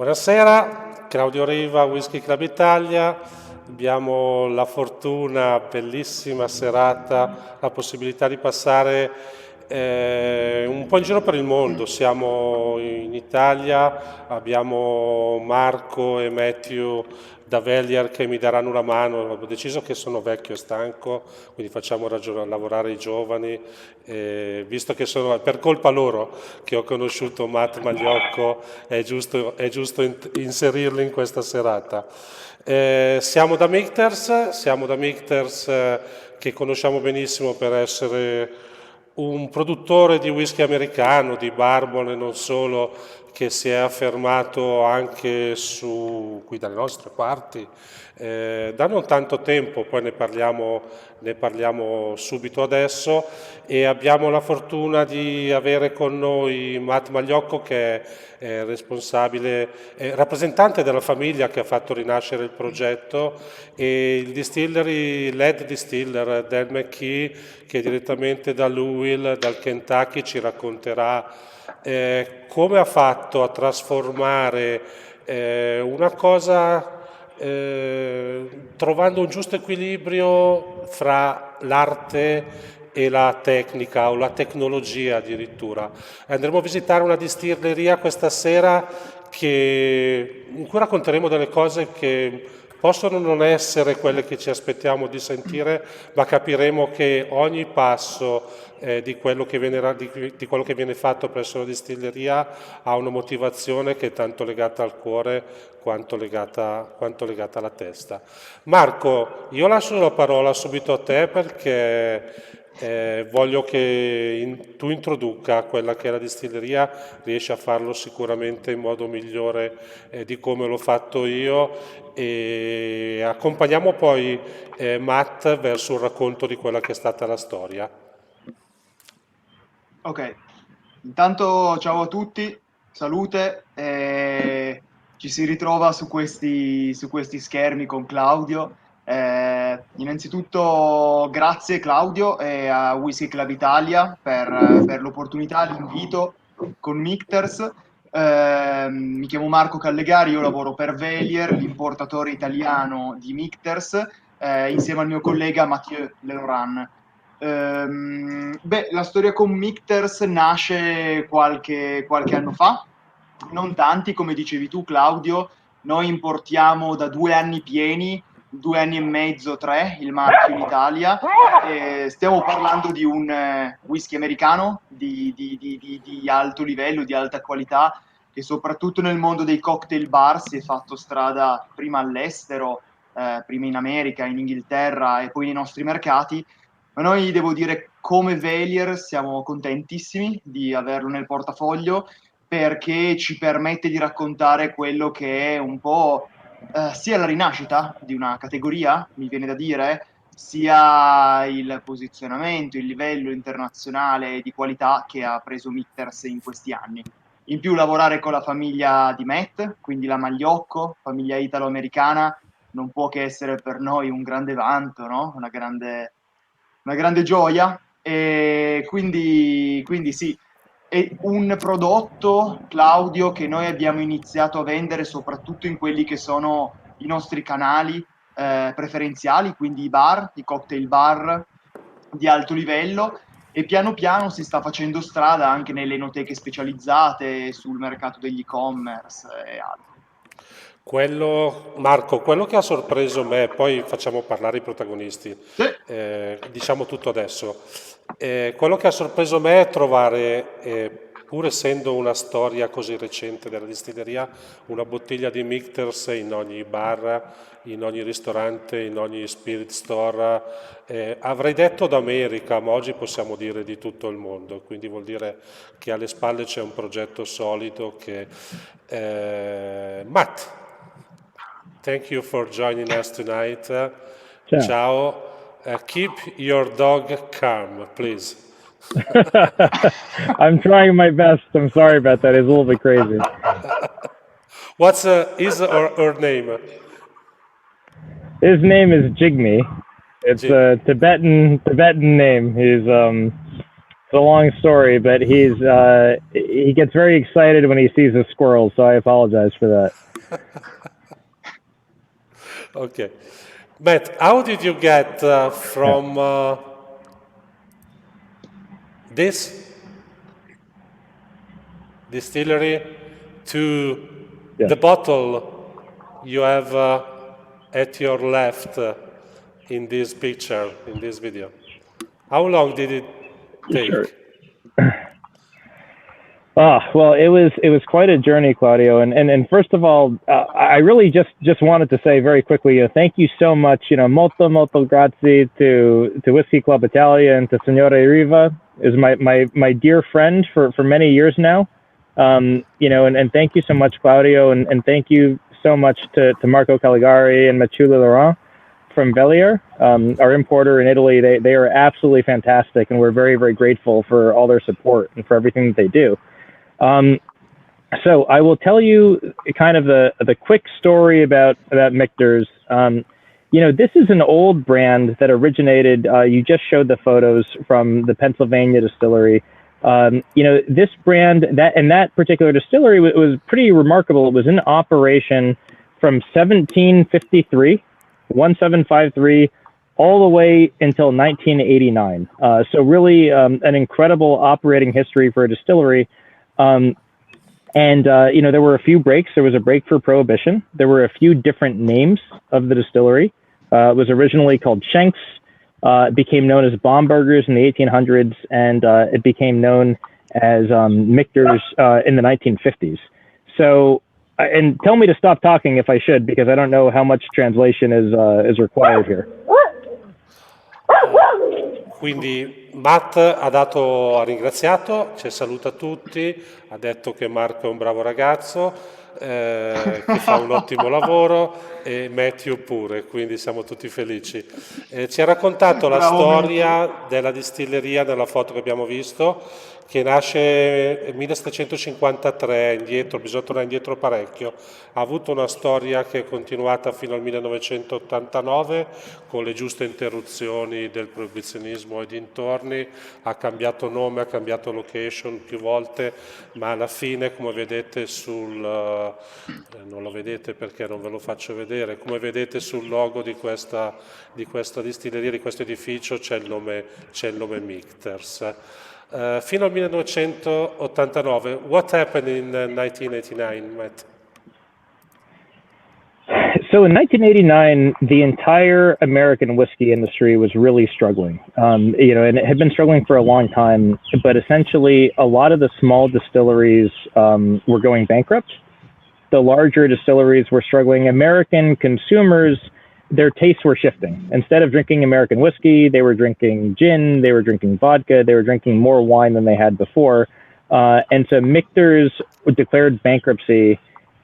Buonasera, Claudio Riva, Whisky Club Italia. Abbiamo la fortuna, bellissima serata, la possibilità di passare un po' in giro per il mondo. Siamo in Italia, abbiamo Marco e Matthew da Velier che mi daranno una mano. Ho deciso che sono vecchio e stanco, quindi facciamo lavorare i giovani, visto che sono per colpa loro che ho conosciuto Matt Magliocco, è giusto inserirli in questa serata. Siamo da Michters, che conosciamo benissimo per essere un produttore di whisky americano, di bourbon e non solo, che si è affermato anche qui dalle nostre parti da non tanto tempo, poi ne parliamo subito adesso, e abbiamo la fortuna di avere con noi Matt Magliocco, che è rappresentante della famiglia che ha fatto rinascere il progetto, e il distillery, l'head distiller Dan McKee, che direttamente da Louisville, dal Kentucky, ci racconterà come ha fatto a trasformare una cosa trovando un giusto equilibrio fra l'arte e la tecnica o la tecnologia addirittura. Andremo a visitare una distilleria questa sera in cui racconteremo delle cose che possono non essere quelle che ci aspettiamo di sentire, ma capiremo che ogni passo di quello che viene fatto presso la distilleria ha una motivazione che è tanto legata al cuore quanto legata alla testa. Marco, io lascio la parola subito a te perché voglio che tu introduca quella che è la distilleria, riesci a farlo sicuramente in modo migliore di come l'ho fatto io, e accompagniamo poi Matt verso un racconto di quella che è stata la storia. Ok, intanto ciao a tutti, salute, ci si ritrova su questi schermi con Claudio. Innanzitutto grazie Claudio e a Whisky Club Italia per l'opportunità, l'invito con Michters. Mi chiamo Marco Callegari, io lavoro per Velier, l'importatore italiano di Michters, insieme al mio collega Mathieu Leroran. La storia con Michters nasce qualche anno fa, non tanti, come dicevi tu, Claudio. Noi importiamo da 2 anni pieni, 2 anni e mezzo, 3, il marchio in Italia. Stiamo parlando di un whisky americano di alto livello, di alta qualità, che soprattutto nel mondo dei cocktail bar si è fatto strada prima all'estero, prima in America, in Inghilterra e poi nei nostri mercati. Ma noi, devo dire, come Velier siamo contentissimi di averlo nel portafoglio, perché ci permette di raccontare quello che è un po' sia la rinascita di una categoria, mi viene da dire, sia il posizionamento, il livello internazionale di qualità che ha preso Michters in questi anni. In più lavorare con la famiglia di Matt, quindi la Magliocco, famiglia italo-americana, non può che essere per noi un grande vanto, no? Una grande gioia, e quindi sì, è un prodotto, Claudio, che noi abbiamo iniziato a vendere soprattutto in quelli che sono i nostri canali preferenziali, quindi i bar, i cocktail bar di alto livello, e piano piano si sta facendo strada anche nelle enoteche specializzate, sul mercato degli e-commerce e altro. Marco, quello che ha sorpreso me, poi facciamo parlare i protagonisti, Sì. diciamo tutto adesso. Quello che ha sorpreso me è trovare, pur essendo una storia così recente della distilleria, una bottiglia di Michters in ogni bar, in ogni ristorante, in ogni spirit store. Avrei detto d'America, ma oggi possiamo dire di tutto il mondo, quindi vuol dire che alle spalle c'è un progetto solido che... Matt, thank you for joining us tonight. Ciao. Keep your dog calm, please. I'm trying my best. I'm sorry about that. It's a little bit crazy. What's his or her name? His name is Jigme. It's a Tibetan name. It's a long story, but he gets very excited when he sees a squirrel, so I apologize for that. Okay. Matt, how did you get from this distillery to Yeah. the bottle you have at your left in this picture, in this video? How long did it take? Sure. Well, it was quite a journey, Claudio. And first of all, I really just wanted to say very quickly, thank you so much. Molto grazie to Whisky Club Italia and to Signore Riva, is my dear friend for many years now. And thank you so much, Claudio, and thank you so much to Marco Caligari and Maciulla Laurent from Velier, our importer in Italy. They are absolutely fantastic, and we're very, very grateful for all their support and for everything that they do. So I will tell you kind of the quick story about Michter's. This is an old brand that originated, you just showed the photos from the Pennsylvania distillery. This brand, that particular distillery was pretty remarkable. It was in operation from 1753, all the way until 1989. So really an incredible operating history for a distillery. There were a few breaks. There was a break for Prohibition. There were a few different names of the distillery. It was originally called Schenks. It became known as Bombergers in the 1800s, and it became known as Michter's in the 1950s. So, and tell me to stop talking if I should, because I don't know how much translation is required here. Quindi Matt ha ringraziato, ci saluta tutti, ha detto che Marco è un bravo ragazzo, che fa un ottimo lavoro, e Matthew pure, quindi siamo tutti felici. Ci ha raccontato la storia della distilleria nella foto che abbiamo visto, che nasce nel 1753, indietro, bisogna tornare indietro parecchio. Ha avuto una storia che è continuata fino al 1989 con le giuste interruzioni del proibizionismo e dintorni, ha cambiato nome, ha cambiato location più volte, ma alla fine, come vedete non lo vedete perché non ve lo faccio vedere, come vedete sul logo di questa distilleria, di questo edificio, c'è il nome Michter's. Fino al 1989, what happened in 1989, Matt? So in 1989, the entire American whiskey industry was really struggling, and it had been struggling for a long time, but essentially a lot of the small distilleries were going bankrupt. The larger distilleries were struggling. American consumers, their tastes were shifting. Instead of drinking American whiskey, they were drinking gin, they were drinking vodka, they were drinking more wine than they had before. And so Michter's declared bankruptcy,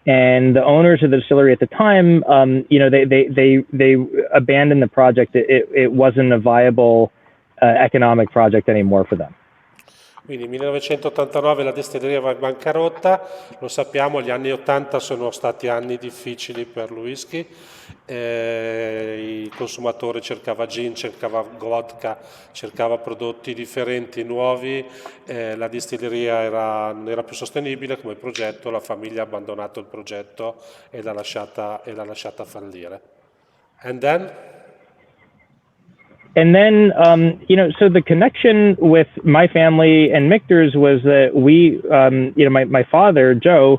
and the owners of the distillery at the time, they abandoned the project. It wasn't a viable economic project anymore for them. Quindi nel 1989 la distilleria va in bancarotta, lo sappiamo, gli anni 80 sono stati anni difficili per il whisky, il consumatore cercava gin, cercava vodka, cercava prodotti differenti, nuovi, la distilleria non era più sostenibile come progetto, la famiglia ha abbandonato il progetto e l'ha lasciata fallire. And then, so the connection with my family and Michter's was that my father, Joe,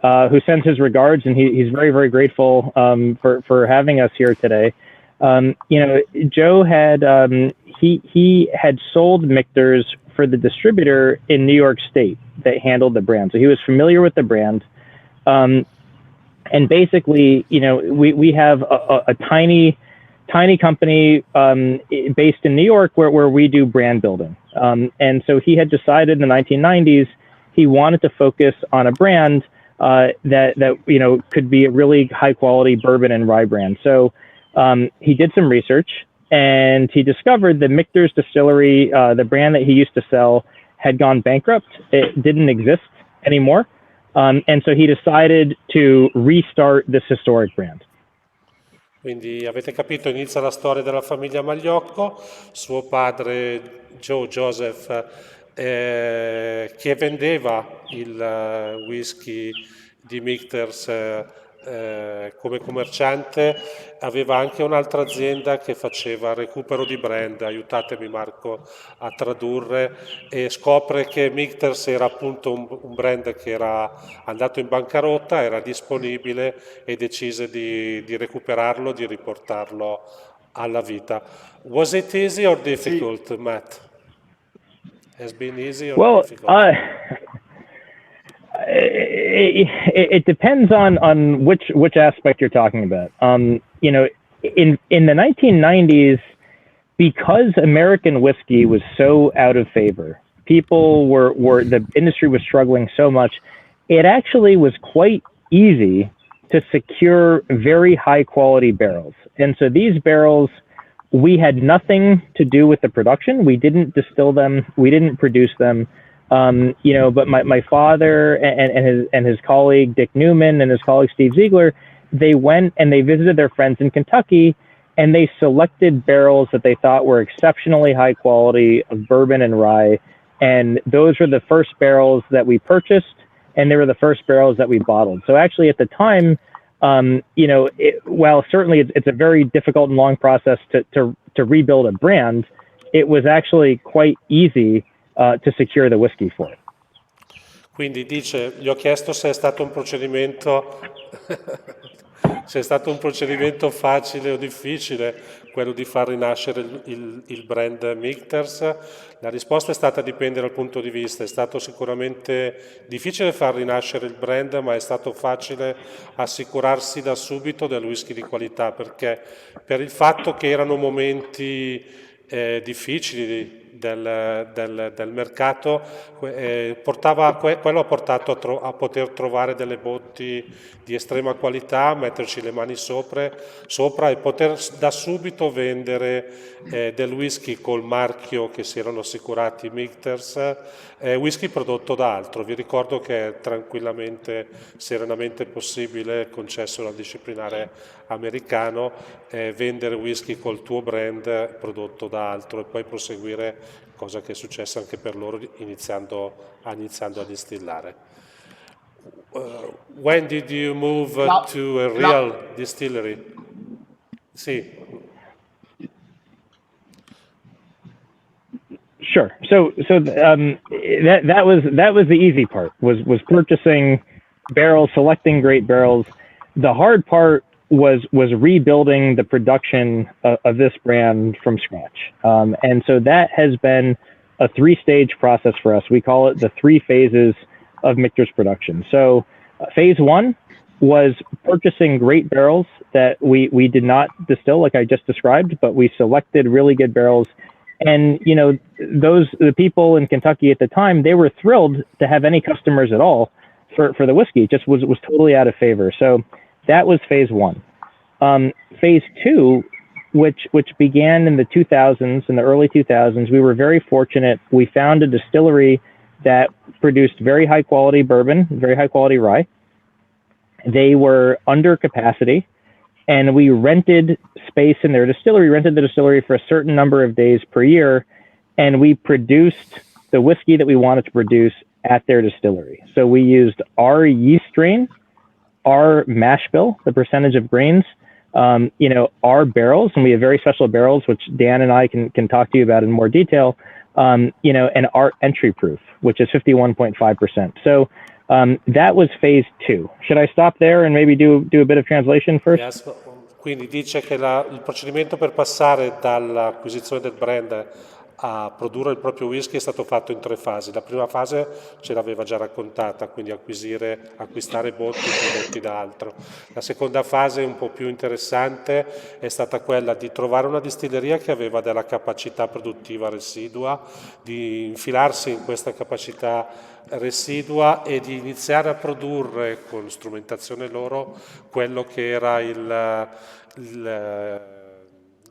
who sends his regards, and he's very, very grateful for having us here today. Joe had he had sold Michter's for the distributor in New York State that handled the brand, so he was familiar with the brand. And basically, we have a tiny company based in New York where we do brand building. And so he had decided in the 1990s he wanted to focus on a brand that could be a really high quality bourbon and rye brand. So he did some research, and he discovered that Michter's Distillery, the brand that he used to sell, had gone bankrupt. It didn't exist anymore. And so he decided to restart this historic brand. Quindi avete capito, inizia la storia della famiglia Magliocco. Suo padre Joseph che vendeva il whisky di Michters come commerciante, aveva anche un'altra azienda che faceva recupero di brand, aiutatemi Marco a tradurre, e scopre che Michters era appunto un brand che era andato in bancarotta, era disponibile e decise di recuperarlo, di riportarlo alla vita. Was it easy or difficult, Matt? Has been easy or Well, difficult? it depends on which aspect you're talking about. You know, in the 1990s, because American whiskey was so out of favor, people were the industry was struggling so much. It actually was quite easy to secure very high quality barrels, and so these barrels, we had nothing to do with the production. We didn't distill them. We didn't produce them. You know, but my father and his colleague Dick Newman and his colleague Steve Ziegler, they went and they visited their friends in Kentucky, and they selected barrels that they thought were exceptionally high quality of bourbon and rye, and those were the first barrels that we purchased, and they were the first barrels that we bottled. So actually, at the time, you know, while certainly it's a very difficult and long process to rebuild a brand, it was actually quite easy to secure the whiskey for it. Quindi dice, gli ho chiesto se è stato un procedimento se è stato un procedimento facile o difficile quello di far rinascere il brand Michters. La risposta è stata dipende dal punto di vista. È stato sicuramente difficile far rinascere il brand, ma è stato facile assicurarsi da subito del whisky di qualità, perché per il fatto che erano momenti difficili del mercato, quello ha portato a poter trovare delle botti di estrema qualità, metterci le mani sopra e poter da subito vendere del whisky col marchio che si erano assicurati Michters, whisky prodotto da altro. Vi ricordo che è tranquillamente, serenamente possibile, concesso dal disciplinare americano, vendere whisky col tuo brand prodotto da altro e poi proseguire, cosa che è successa anche per loro iniziando a distillare. When did you move to a real distillery? Sì. Sure. So that was the easy part, was purchasing barrels, selecting great barrels. The hard part was rebuilding the production of this brand from scratch. And so that has been a 3-stage process for us. We call it the 3 phases of Michter's production. So phase 1 was purchasing great barrels that we did not distill like I just described, but we selected really good barrels. And, you know, the people in Kentucky at the time, they were thrilled to have any customers at all for the whiskey. It just was totally out of favor. So that was phase 1. Phase 2, which began in the 2000s, in the early 2000s, we were very fortunate. We found a distillery that produced very high quality bourbon, very high quality rye. They were under capacity, and we rented space in their distillery, rented the distillery for a certain number of days per year, and we produced the whiskey that we wanted to produce at their distillery. So we used our yeast strain, our mash bill, the percentage of grains, you know, our barrels, and we have very special barrels, which Dan and I can talk to you about in more detail, you know, and our entry proof, which is 51.5%. So that was phase 2. Should I stop there and maybe do a bit of translation first? Yes. Quindi dice che il procedimento per passare dall'acquisizione del brand a produrre il proprio whisky è stato fatto in 3 fasi. La prima fase ce l'aveva già raccontata, quindi acquistare botti prodotti da altro. La seconda fase, un po' più interessante, è stata quella di trovare una distilleria che aveva della capacità produttiva residua, di infilarsi in questa capacità residua e di iniziare a produrre con strumentazione loro quello che era il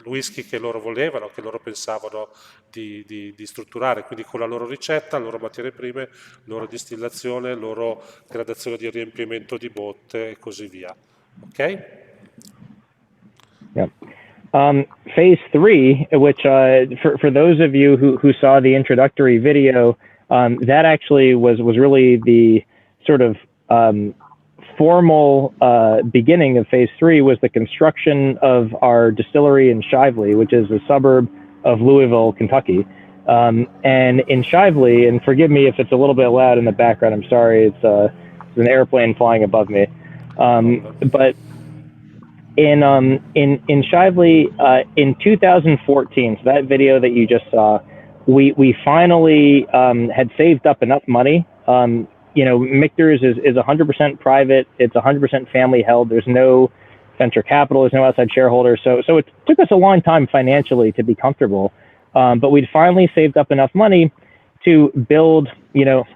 whisky che loro volevano, che loro pensavano di strutturare, quindi con la loro ricetta, le loro materie prime, loro distillazione, loro gradazione di riempimento di botte e così via. Ok? Yeah. Phase 3, which for those of you who saw the introductory video, That actually was really the sort of formal beginning of phase 3 was the construction of our distillery in Shively, which is a suburb of Louisville, Kentucky. And in Shively, and forgive me if it's a little bit loud in the background, I'm sorry, it's an airplane flying above me. But in Shively, in 2014, so that video that you just saw, we finally had saved up enough money. Michter's is 100% private. It's 100% family held. There's no venture capital. There's no outside shareholders. So it took us a long time financially to be comfortable. But we'd finally saved up enough money to build,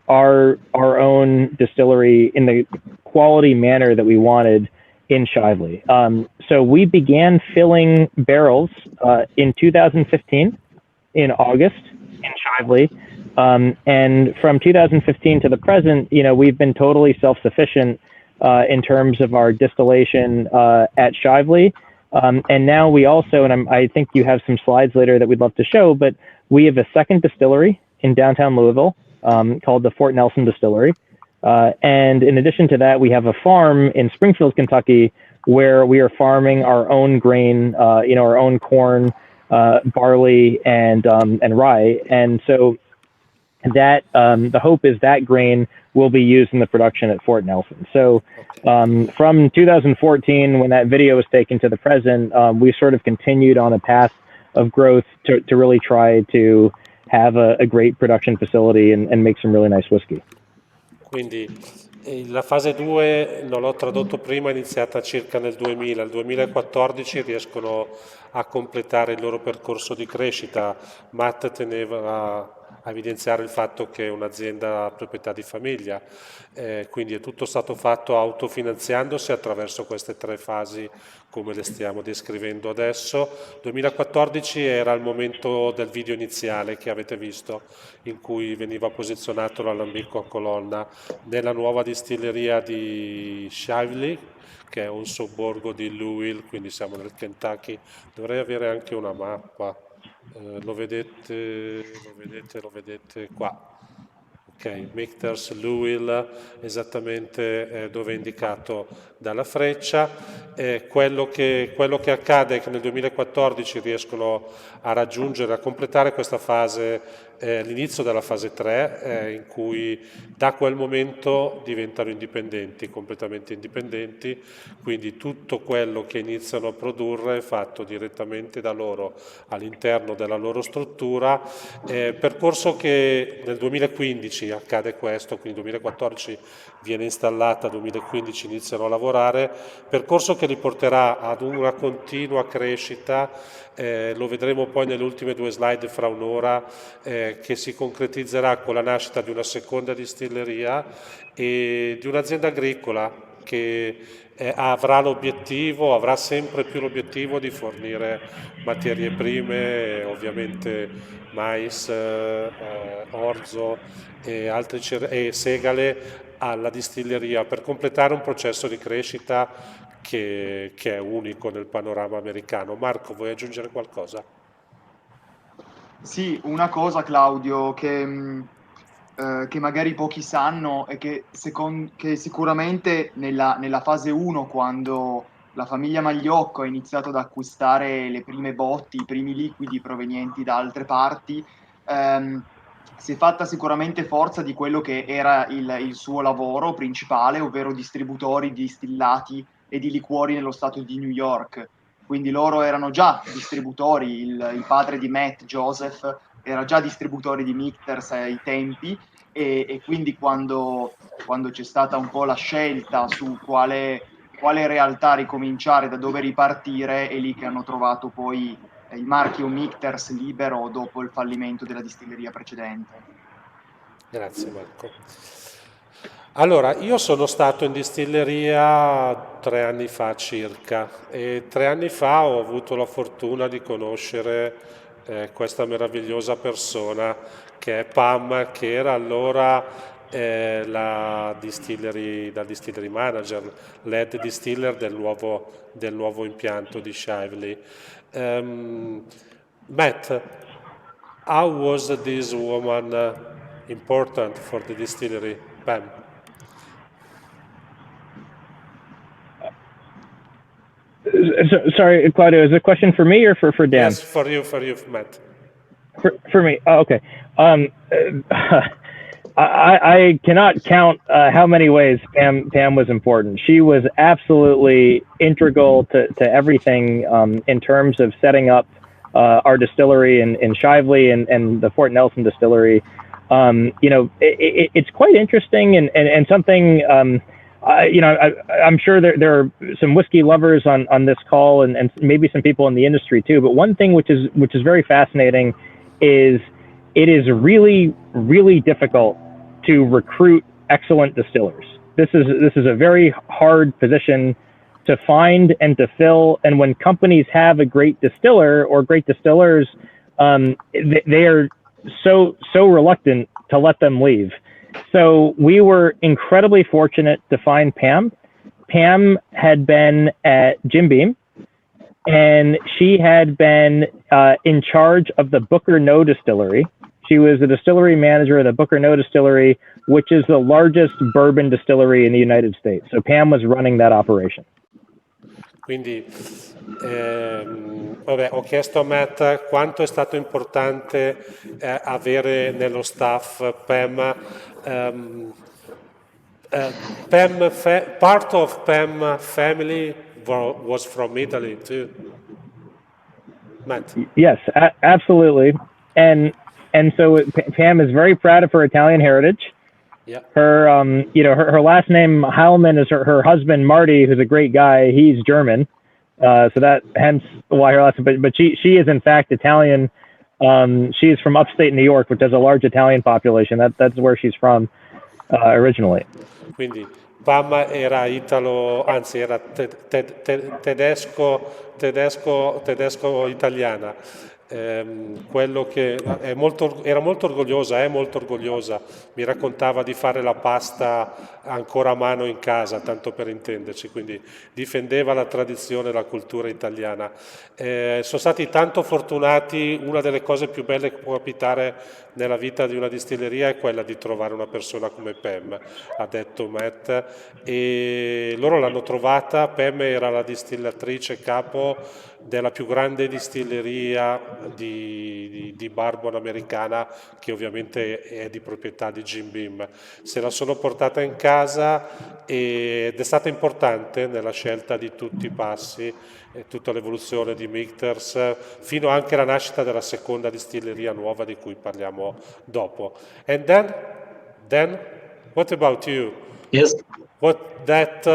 our own distillery in the quality manner that we wanted in Shively. So we began filling barrels in 2015 in August in Shively. And from 2015 to the present, we've been totally self-sufficient in terms of our distillation at Shively. And now we also, and I think you have some slides later that we'd love to show, but we have a second distillery in downtown Louisville called the Fort Nelson Distillery. And in addition to that, we have a farm in Springfield, Kentucky, where we are farming our own grain, our own corn, barley, and rye. And so that the hope is that grain will be used in the production at Fort Nelson. So from 2014, when that video was taken, to the present, we sort of continued on a path of growth to really try to have a great production facility and make some really nice whiskey. Quindi la fase 2, non l'ho tradotto prima, è iniziata circa nel 2000, nel 2014 riescono a completare il loro percorso di crescita. Matt teneva a evidenziare il fatto che è un'azienda a proprietà di famiglia, quindi è tutto stato fatto autofinanziandosi attraverso queste 3 fasi come le stiamo descrivendo adesso. 2014 era il momento del video iniziale che avete visto, in cui veniva posizionato l'alambicco a colonna nella nuova distilleria di Shively, che è un sobborgo di Louisville, quindi siamo nel Kentucky. Dovrei avere anche una mappa, lo vedete qua. Ok, Michter's Louisville, esattamente dove è indicato dalla freccia. Quello che accade è che nel 2014 riescono a raggiungere, a completare questa fase, l'inizio della fase 3, in cui da quel momento diventano indipendenti, completamente indipendenti, quindi tutto quello che iniziano a produrre è fatto direttamente da loro all'interno della loro struttura, percorso che nel 2015 accade questo, quindi 2014 viene installata, 2015 iniziano a lavorare, percorso che li porterà ad una continua crescita, lo vedremo poi nelle ultime 2 slide fra un'ora, che si concretizzerà con la nascita di una seconda distilleria e di un'azienda agricola che avrà sempre più l'obiettivo di fornire materie prime, ovviamente mais, orzo e altre e segale alla distilleria, per completare un processo di crescita che è unico nel panorama americano. Marco, vuoi aggiungere qualcosa? Sì, una cosa, Claudio, che magari pochi sanno è che, che sicuramente nella fase 1, quando la famiglia Magliocco ha iniziato ad acquistare le prime botti, i primi liquidi provenienti da altre parti, si è fatta sicuramente forza di quello che era il suo lavoro principale, ovvero distributori di distillati e di liquori nello stato di New York. Quindi loro erano già distributori, il padre di Matt, Joseph, era già distributore di Michters ai tempi, e quindi quando c'è stata un po' la scelta su quale realtà ricominciare, da dove ripartire, è lì che hanno trovato poi il marchio Michters libero dopo il fallimento della distilleria precedente. Grazie Marco. Allora, io sono stato in distilleria 3 anni fa circa, e 3 anni fa ho avuto la fortuna di conoscere questa meravigliosa persona che è Pam, che era allora la distillery manager, lead distiller del nuovo impianto di Shively. Matt, how was this woman important for the distillery, Pam? Sorry, Claudio, is the question for me or for Dan? Yes, for you, Matt. For me. Oh, okay. I cannot count how many ways Pam was important. She was absolutely integral to everything in terms of setting up our distillery in Shively and the Fort Nelson distillery. It's quite interesting and something. I'm sure there are some whiskey lovers on this call and maybe some people in the industry too. But one thing which is very fascinating is it is really, really difficult to recruit excellent distillers. This is a very hard position to find and to fill. And when companies have a great distiller or great distillers, they are so reluctant to let them leave. So we were incredibly fortunate to find Pam. Pam had been at Jim Beam, and she had been in charge of the Booker No Distillery. She was the distillery manager of the Booker No Distillery, which is the largest bourbon distillery in the United States. So Pam was running that operation. Quindi, ho chiesto a Matt quanto è stato importante avere nello staff Pam. Part of Pam family was from Italy too. Matt. Yes, absolutely. And so Pam is very proud of her Italian heritage. Yeah. Her, her last name Heilman is her husband Marty, who's a great guy. He's German, so that hence why her last name. But she is in fact Italian. She is from upstate New York, which has a large Italian population. That's where she's from originally. Quindi Pam era era tedesco-italiana. Quello che era molto orgogliosa, mi raccontava di fare la pasta ancora a mano in casa, tanto per intenderci, quindi difendeva la tradizione e la cultura italiana. Sono stati tanto fortunati. Una delle cose più belle che può capitare nella vita di una distilleria è quella di trovare una persona come Pam, ha detto Matt, e loro l'hanno trovata. Pam era la distillatrice capo della più grande distilleria di bourbon americana, che ovviamente è di proprietà di Jim Beam. Se la sono portata in casa ed è stata importante nella scelta di tutti i passi e tutta l'evoluzione di Michters, fino anche alla nascita della seconda distilleria nuova di cui parliamo dopo. And then, what about you? Yes. What that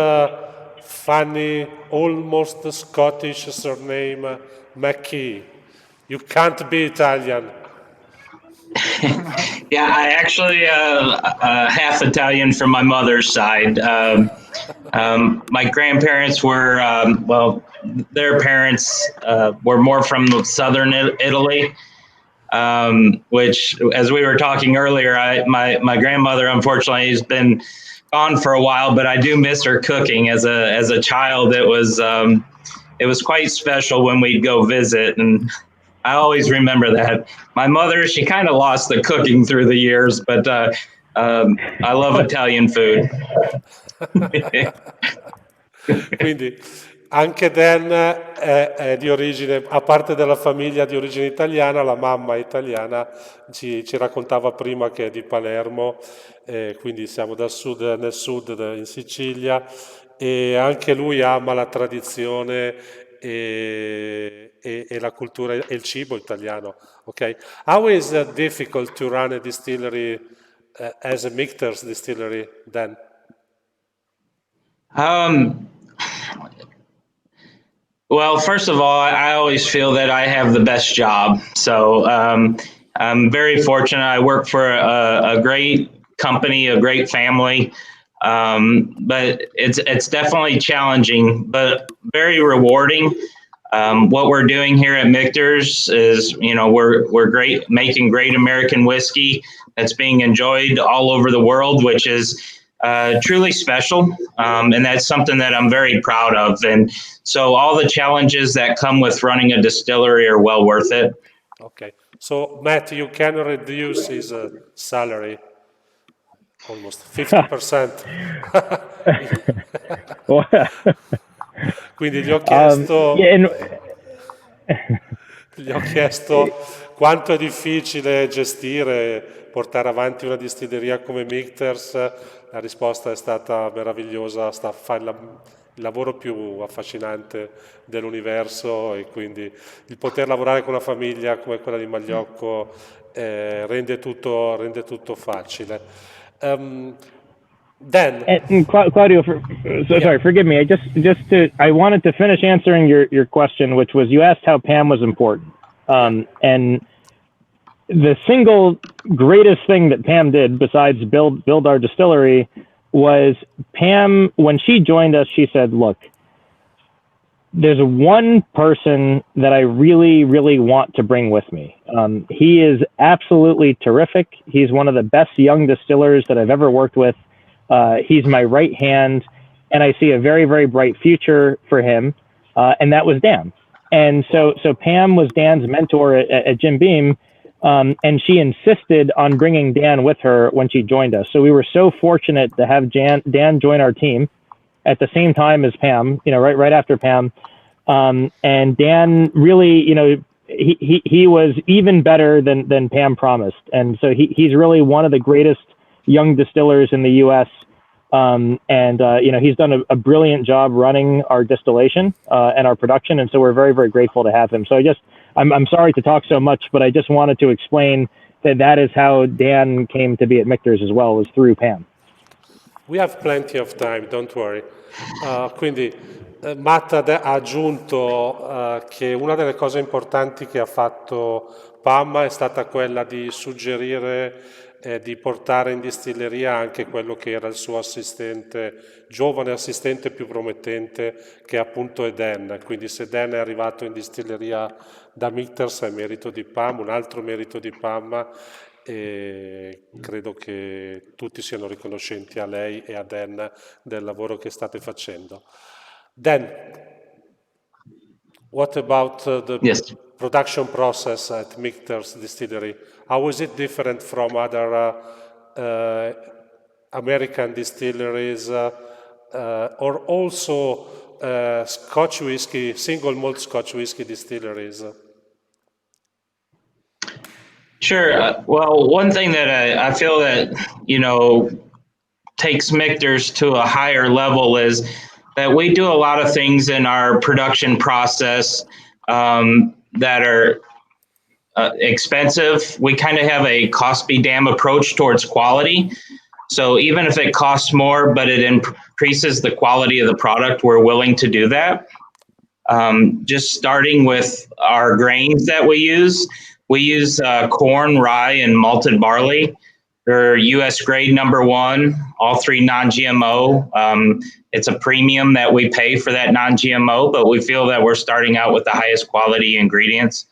funny, almost Scottish surname, McKee? You can't be Italian. Yeah, I actually half Italian from my mother's side. My grandparents were, their parents were more from southern Italy, which, as we were talking earlier, my grandmother unfortunately has been gone for a while, but I do miss her cooking. As a child, it was quite special when we'd go visit, and I always remember that. My mother, she kind of lost the cooking through the years, but I love Italian food. Quindi anche Dan è di origine, a parte della famiglia di origine italiana, la mamma è italiana, ci raccontava prima che è di Palermo, quindi siamo nel sud in Sicilia, e anche lui ama la tradizione e la cultura e il cibo italiano. Okay. How is it difficult to run a distillery as a Michter's distillery then? Well, first of all, I always feel that I have the best job. So I'm very fortunate. I work for a great company, a great family. But it's definitely challenging, but very rewarding. What we're doing here at Michter's is, we're great, making great American whiskey that's being enjoyed all over the world, which is truly special. And that's something that I'm very proud of. And so all the challenges that come with running a distillery are well worth it. Ok, So, Matt, you can reduce his salary almost 50%. Quindi gli ho chiesto, gli ho chiesto quanto è difficile gestire, portare avanti una distilleria come Michter's. La risposta è stata meravigliosa, fa il lavoro più affascinante dell'universo, e quindi il poter lavorare con una famiglia come quella di Magliocco rende tutto facile. Dan. And Claudio, sorry, forgive me. I wanted to finish answering your question, which was, you asked how Pam was important. And the single greatest thing that Pam did besides build our distillery was, Pam, when she joined us, she said, look, there's one person that I really, really want to bring with me. He is absolutely terrific. He's one of the best young distillers that I've ever worked with. He's my right hand, and I see a very, very bright future for him. And that was Dan. And so Pam was Dan's mentor at Jim Beam, and she insisted on bringing Dan with her when she joined us. So we were so fortunate to have Dan join our team at the same time as Pam, right after Pam. And Dan really, he was even better than Pam promised. And so he's really one of the greatest young distillers in the U.S. He's done a brilliant job running our distillation and our production. And so we're very, very grateful to have him. So I'm sorry to talk so much, but I just wanted to explain that is how Dan came to be at Michter's as well, was through Pam. We have plenty of time, don't worry. Quindi Matt ha aggiunto che una delle cose importanti che ha fatto Pam è stata quella di suggerire di portare in distilleria anche quello che era il suo giovane assistente più promettente, che appunto è Dan. Quindi se Dan è arrivato in distilleria da Michter's è merito di Pam, un altro merito di Pam, e credo che tutti siano riconoscenti a lei e a Dan del lavoro che state facendo. Dan, what about the production process at Michter's distillery? How is it different from other American distilleries or also Scotch whiskey, single malt Scotch whiskey distilleries? Sure. Well, one thing that I feel that, takes Michter's to a higher level is that we do a lot of things in our production process that are expensive. We kind of have a cost be damn approach towards quality. So even if it costs more, but it increases the quality of the product, we're willing to do that. Just starting with our grains that we use. We use corn, rye, and malted barley. They're U.S. grade #1, all 3 non-GMO. It's a premium that we pay for that non-GMO, but we feel that we're starting out with the highest quality ingredients.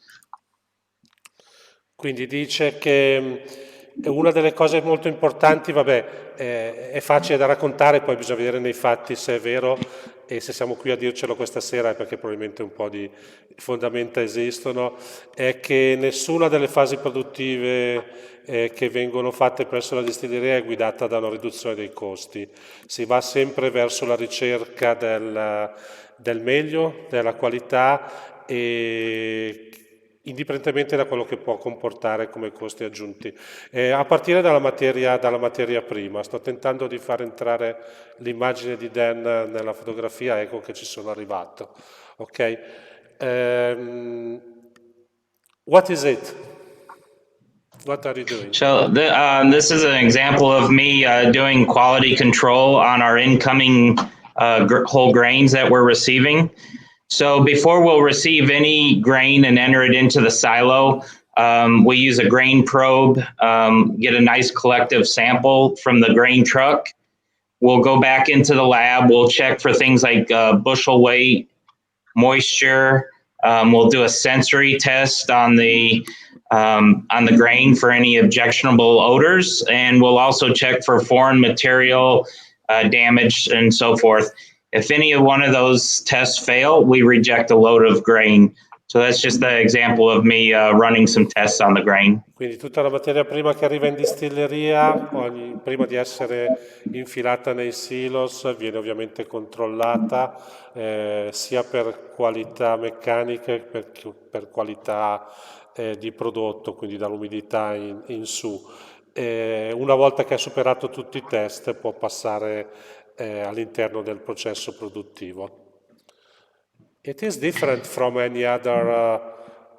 Quindi dice che una delle cose molto importanti, è facile da raccontare, poi bisogna vedere nei fatti se è vero, e se siamo qui a dircelo questa sera è perché probabilmente un po' di fondamenta esistono, è che nessuna delle fasi produttive che vengono fatte presso la distilleria è guidata da una riduzione dei costi. Si va sempre verso la ricerca del meglio, della qualità, e indipendentemente da quello che può comportare come costi aggiunti. A partire dalla materia prima, sto tentando di far entrare l'immagine di Dan nella fotografia, ecco che ci sono arrivato. Ok. What is it? What are you doing? So this is an example of me doing quality control on our incoming whole grains that we're receiving. So before we'll receive any grain and enter it into the silo, we use a grain probe, get a nice collective sample from the grain truck. We'll go back into the lab. We'll check for things like bushel weight, moisture. We'll do a sensory test on the grain for any objectionable odors, and we'll also check for foreign material damage and so forth. If any of one of those tests fail, we reject a load of grain So that's just the example of me running some tests on the grain. Quindi tutta la materia prima che arriva in distilleria, prima di essere infilata nei silos, viene ovviamente controllata sia per qualità meccaniche che per qualità di prodotto, quindi dall'umidità in su. Una volta che ha superato tutti i test può passare all'interno del processo produttivo. It is different from any other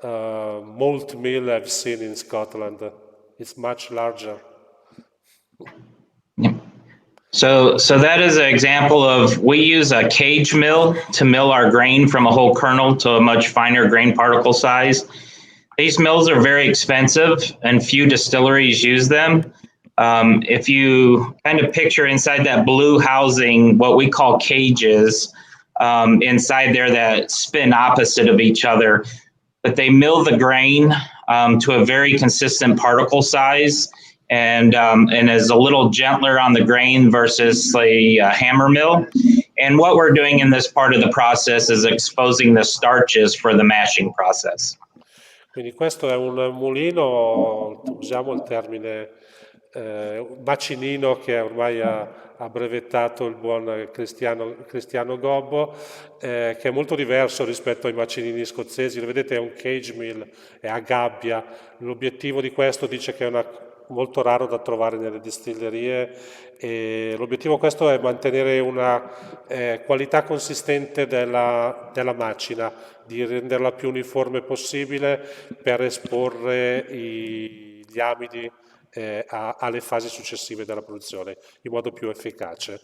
malt mill I've seen in Scotland. It's much larger. Yep. So that is an example of, we use a cage mill to mill our grain from a whole kernel to a much finer grain particle size. These mills are very expensive and few distilleries use them. If you kind of picture inside that blue housing, what we call cages, inside there that spin opposite of each other, but they mill the grain to a very consistent particle size and is a little gentler on the grain versus a hammer mill. And what we're doing in this part of the process is exposing the starches for the mashing process. Quindi questo è un mulino, usiamo il termine macinino che ormai ha brevettato il buon Cristiano Gobbo, che è molto diverso rispetto ai macinini scozzesi. Lo vedete, è un cage mill, è a gabbia. L'obiettivo di questo dice che è molto raro da trovare nelle distillerie, e l'obiettivo questo è mantenere una qualità consistente della macina, di renderla più uniforme possibile per esporre gli amidi alle fasi successive della produzione in modo più efficace.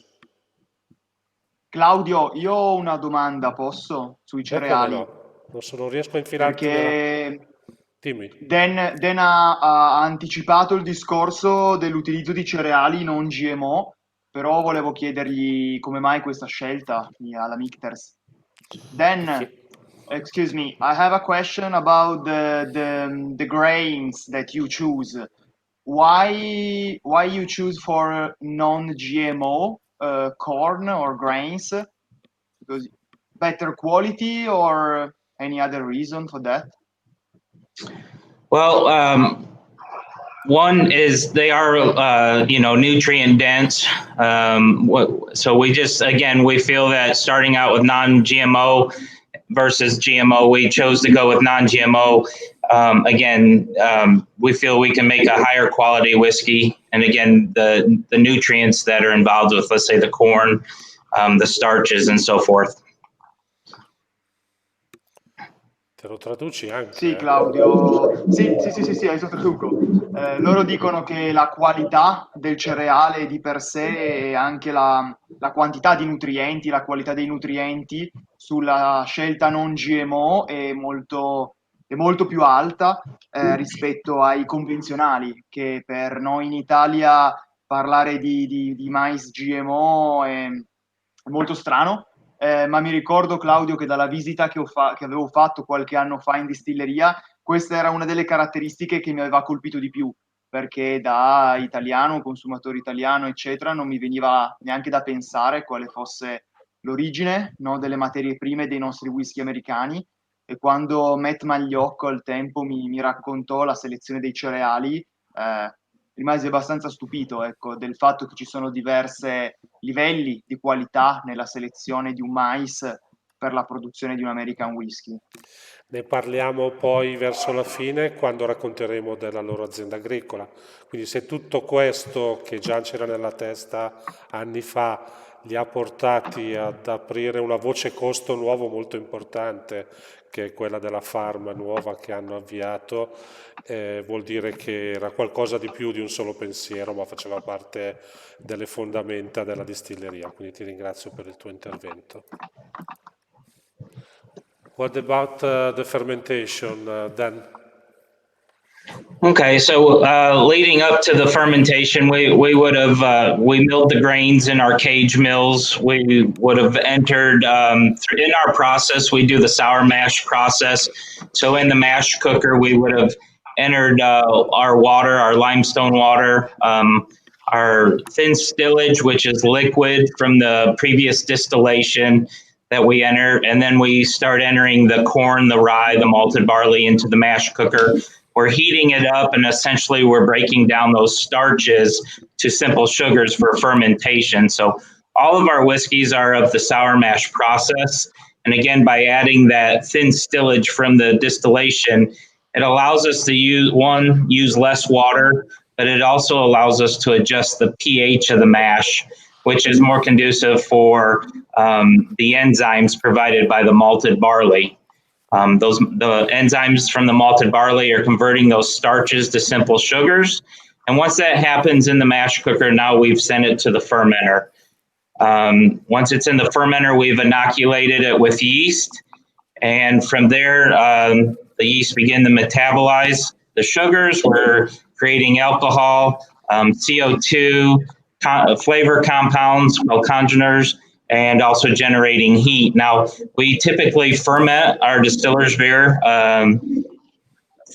Claudio, io ho una domanda, posso? Sui cereali? Come no? Non riesco a infilarti Perché Dimmi. Dan ha anticipato il discorso dell'utilizzo di cereali non GMO, però volevo chiedergli come mai questa scelta alla Michters. Dan, excuse me, I have a question about the grains that you choose. Why you choose for non-GMO corn or grains? Because better quality or any other reason for that? Well, one is they are, nutrient dense. So we just, again, we feel that starting out with non-GMO versus GMO, we chose to go with non-GMO. We feel we can make a higher quality whiskey. And again, the nutrients that are involved with, let's say, the corn, the starches and so forth. Te lo traduci anche? Sì, Claudio. Sì, adesso traduco. Loro dicono che la qualità del cereale di per sé e anche la quantità di nutrienti, la qualità dei nutrienti sulla scelta non GMO è molto più alta rispetto ai convenzionali, che per noi in Italia parlare di mais GMO è molto strano. Ma mi ricordo, Claudio, che dalla visita che avevo fatto qualche anno fa in distilleria, questa era una delle caratteristiche che mi aveva colpito di più, perché da italiano, consumatore italiano, eccetera, non mi veniva neanche da pensare quale fosse l'origine, no, delle materie prime dei nostri whisky americani. E quando Matt Magliocco al tempo mi raccontò la selezione dei cereali, rimasi abbastanza stupito, ecco, del fatto che ci sono diversi livelli di qualità nella selezione di un mais per la produzione di un American whisky. Ne parliamo poi verso la fine quando racconteremo della loro azienda agricola. Quindi se tutto questo che già c'era nella testa anni fa li ha portati ad aprire una voce costo nuovo molto importante, che è quella della farma nuova che hanno avviato, vuol dire che era qualcosa di più di un solo pensiero, ma faceva parte delle fondamenta della distilleria. Quindi ti ringrazio per il tuo intervento. What about the fermentation, then? Okay, so leading up to the fermentation, we would have we milled the grains in our cage mills. We would have entered in our process. We do the sour mash process. So in the mash cooker, we would have entered our water, our limestone water, our thin stillage, which is liquid from the previous distillation. that we enter, and then we start entering the corn, the rye, the malted barley into the mash cooker. We're heating it up, and essentially we're breaking down those starches to simple sugars for fermentation. So all of our whiskeys are of the sour mash process. And again, by adding that thin stillage from the distillation, it allows us to use less water, but it also allows us to adjust the pH of the mash, which is more conducive for the enzymes provided by the malted barley. The enzymes from the malted barley are converting those starches to simple sugars. And once that happens in the mash cooker, now we've sent it to the fermenter. Once it's in the fermenter, we've inoculated it with yeast. And from there, the yeast begin to metabolize the sugars. We're creating alcohol, CO2, flavor compounds, congeners, and also generating heat. Now, we typically ferment our distiller's beer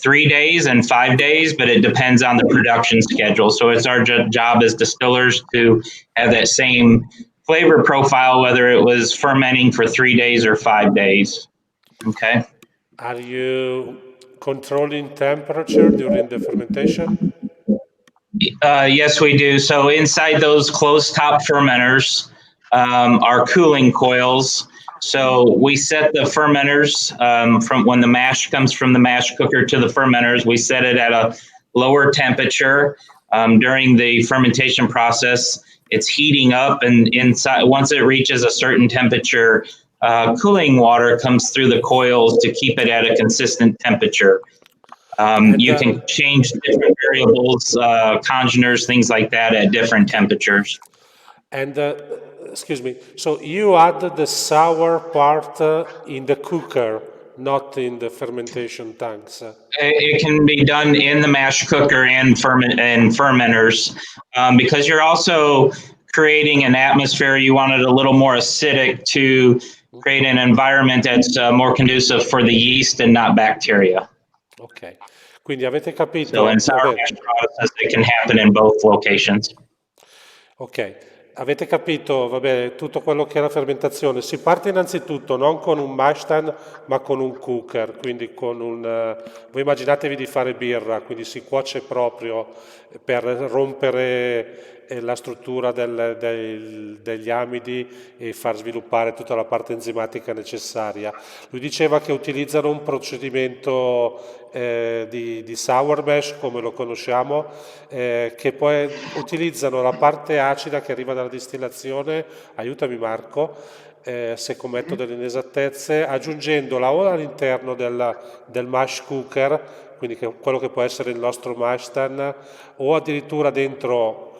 3 days and 5 days, but it depends on the production schedule. So it's our job as distillers to have that same flavor profile, whether it was fermenting for 3 days or 5 days. Okay. Are you controlling temperature during the fermentation? Yes, we do. So inside those closed top fermenters are cooling coils. So we set the fermenters from when the mash comes from the mash cooker to the fermenters, we set it at a lower temperature. During the fermentation process, it's heating up, and inside, once it reaches a certain temperature, cooling water comes through the coils to keep it at a consistent temperature. You can change different variables, congeners, things like that at different temperatures. And excuse me, so you add the sour part in the cooker, not in the fermentation tanks? It can be done in the mash cooker and fermenters, because you're also creating an atmosphere. You want it a little more acidic to create an environment that's more conducive for the yeast and not bacteria. Ok, quindi avete capito. So in sour mash process, it can happen in both locations. Ok, avete capito, vabbè, tutto quello che è la fermentazione. Si parte innanzitutto non con un mash tun, ma con un cooker, quindi con un... voi immaginatevi di fare birra, quindi si cuoce proprio per rompere la struttura degli amidi e far sviluppare tutta la parte enzimatica necessaria. Lui diceva che utilizzano un procedimento di sour mash, come lo conosciamo, che poi utilizzano la parte acida che arriva dalla distillazione, aiutami Marco, se commetto delle inesattezze, aggiungendola o all'interno del mash cooker, quindi quello che può essere il nostro mash tun, o addirittura dentro,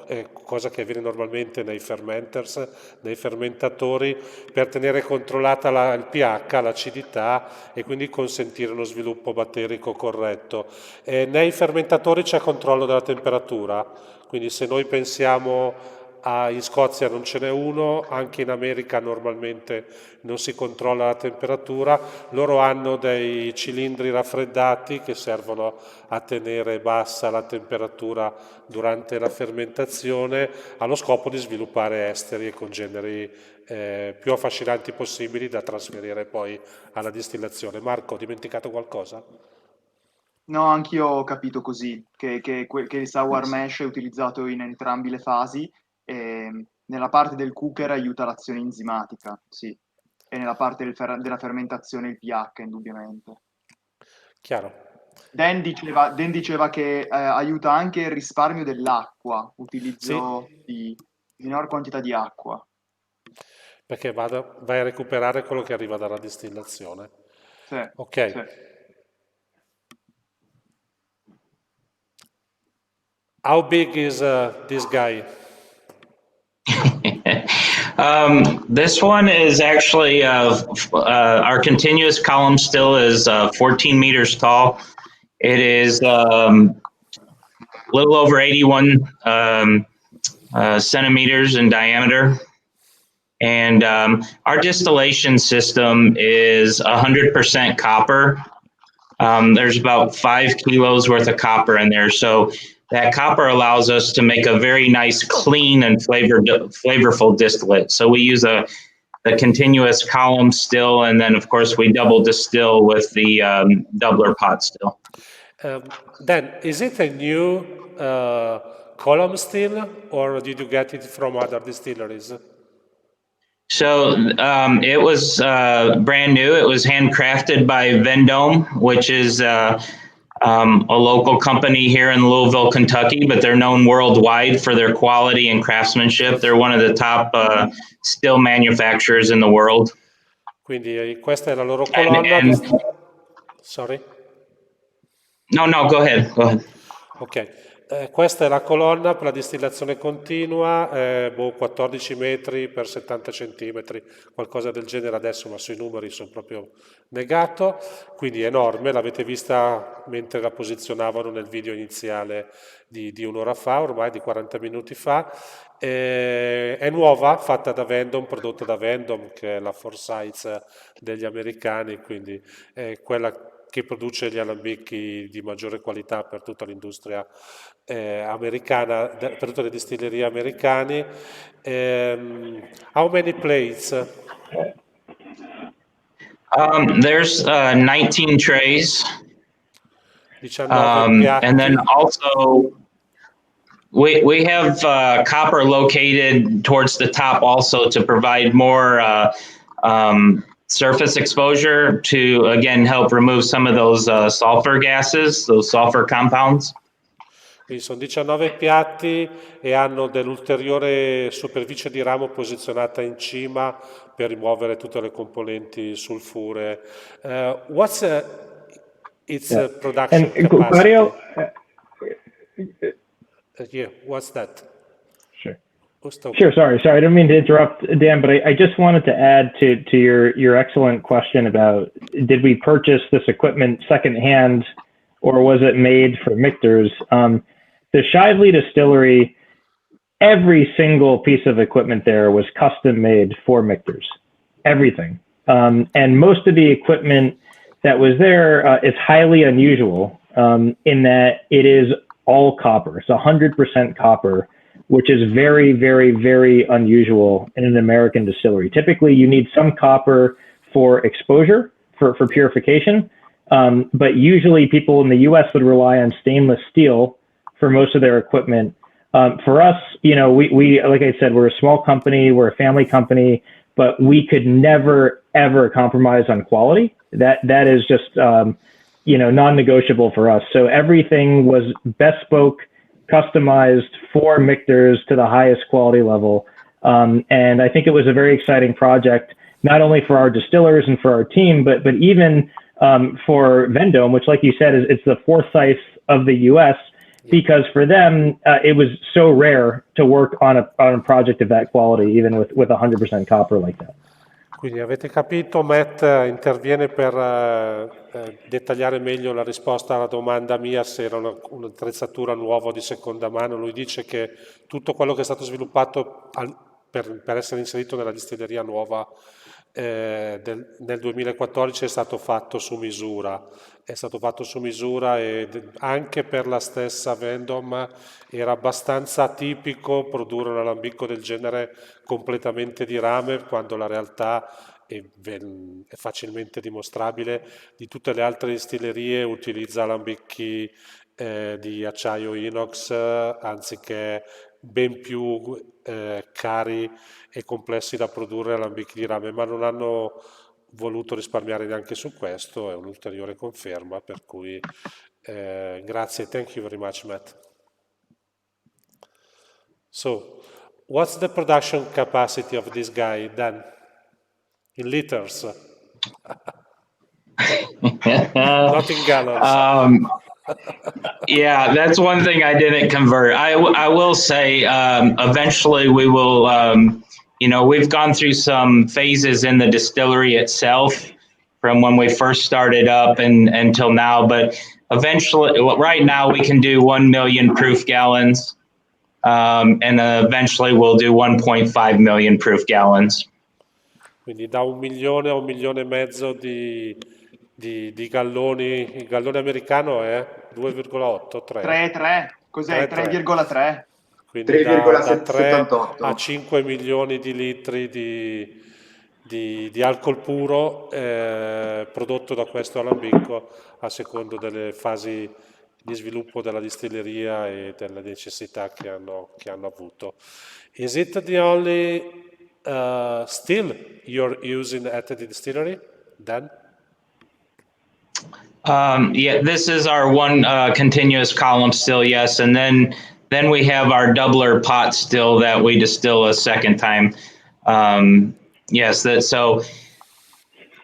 cosa che avviene normalmente nei fermenters, nei fermentatori, per tenere controllata il pH, l'acidità, e quindi consentire uno sviluppo batterico corretto. Nei fermentatori c'è controllo della temperatura, quindi se noi pensiamo in Scozia non ce n'è uno, anche in America normalmente non si controlla la temperatura, loro hanno dei cilindri raffreddati che servono a tenere bassa la temperatura durante la fermentazione, allo scopo di sviluppare esteri e congeneri più affascinanti possibili da trasferire poi alla distillazione. Marco, ho dimenticato qualcosa? No, anch'io ho capito così, che il sour mash è utilizzato in entrambe le fasi. Nella parte del cooker aiuta l'azione enzimatica, sì, e nella parte della fermentazione il pH, indubbiamente. Chiaro. Dan diceva che aiuta anche il risparmio dell'acqua, utilizzo di minor quantità di acqua. Perché vai a recuperare quello che arriva dalla distillazione. Sì, Ok. sì. How big is this guy? This one is actually our continuous column still is 14 meters tall. It is a little over 81 centimeters in diameter. And our distillation system is 100% copper. There's about 5 kilos worth of copper in there. So that copper allows us to make a very nice, clean and flavorful distillate. So we use a the continuous column still, and then of course we double distill with the doubler pot still. Then, is it a new column still, or did you get it from other distilleries? So it was brand new. It was handcrafted by Vendome, which is a local company here in Louisville, Kentucky, but they're known worldwide for their quality and craftsmanship. They're one of the top still manufacturers in the world. Quindi questa è la loro colonna. Sorry? No, go ahead. Ok. Questa è la colonna per la distillazione continua, 14 metri per 70 centimetri, qualcosa del genere adesso, ma sui numeri sono proprio negato, quindi è enorme, l'avete vista mentre la posizionavano nel video iniziale di un'ora fa, ormai di 40 minuti fa. È nuova, fatta da Vendome, prodotta da Vendome, che è la Forsyth degli americani, quindi è quella che produce gli alambicchi di maggiore qualità per tutta l'industria americana, per tutte le distillerie americane. How many plates? There's 19 trays. 19 piatti. And then also we have copper located towards the top also to provide more surface exposure to, again, help remove some of those sulfur gases, those sulfur compounds. Quindi sono 19 piatti e hanno dell'ulteriore superficie di ramo posizionata in cima per rimuovere tutte le componenti sulfure. What's its production capacity? Claudio, Yeah, what's that? Sure. Sorry. I don't mean to interrupt, Dan, but I just wanted to add to your excellent question about did we purchase this equipment secondhand or was it made for Michter's? The Shively distillery, every single piece of equipment there was custom made for Michter's, everything. And most of the equipment that was there is highly unusual in that it is all copper. It's 100% copper, which is very, very, very unusual in an American distillery. Typically, you need some copper for exposure, for purification, but usually people in the US would rely on stainless steel for most of their equipment. For us, we like I said, we're a small company, we're a family company, but we could never, ever compromise on quality. That is just, non-negotiable for us. So everything was bespoke, customized for Michter's to the highest quality level. And I think it was a very exciting project, not only for our distillers and for our team, but even for Vendome, which, like you said, it's the Forsyth of the US, because for them, it was so rare to work on a project of that quality, even with 100% copper like that. Quindi avete capito, Matt interviene per dettagliare meglio la risposta alla domanda mia se era un'attrezzatura nuova di seconda mano. Lui dice che tutto quello che è stato sviluppato per essere inserito nella distilleria nuova nel 2014 è stato fatto su misura. È stato fatto su misura e anche per la stessa Vendome era abbastanza atipico produrre un alambicco del genere completamente di rame, quando la realtà è facilmente dimostrabile di tutte le altre distillerie utilizza alambicchi di acciaio inox anziché ben più cari e complessi da produrre alambicchi di rame, ma non hanno voluto risparmiare neanche su questo, è un'ulteriore conferma, per cui grazie, thank you very much, Matt. So, what's the production capacity of this guy then? In liters? Not in gallons. Yeah, that's one thing I didn't convert. I will say eventually we will, we've gone through some phases in the distillery itself from when we first started up and until now, but eventually, right now we can do 1 million proof gallons and eventually we'll do 1.5 million proof gallons. Quindi da 1 milione a 1,5 milioni di galloni. Il gallone americano è 2,8, 3. 3. Cos'è? 3,3. Quindi da 3 3,78 a 5 milioni di litri di di alcol puro prodotto da questo alambico a secondo delle fasi di sviluppo della distilleria e delle necessità che hanno avuto. Is it the only still you're using at the distillery then? Yeah, this is our one continuous column still, yes, and then we have our doubler pot still that we distill a second time. Yes, so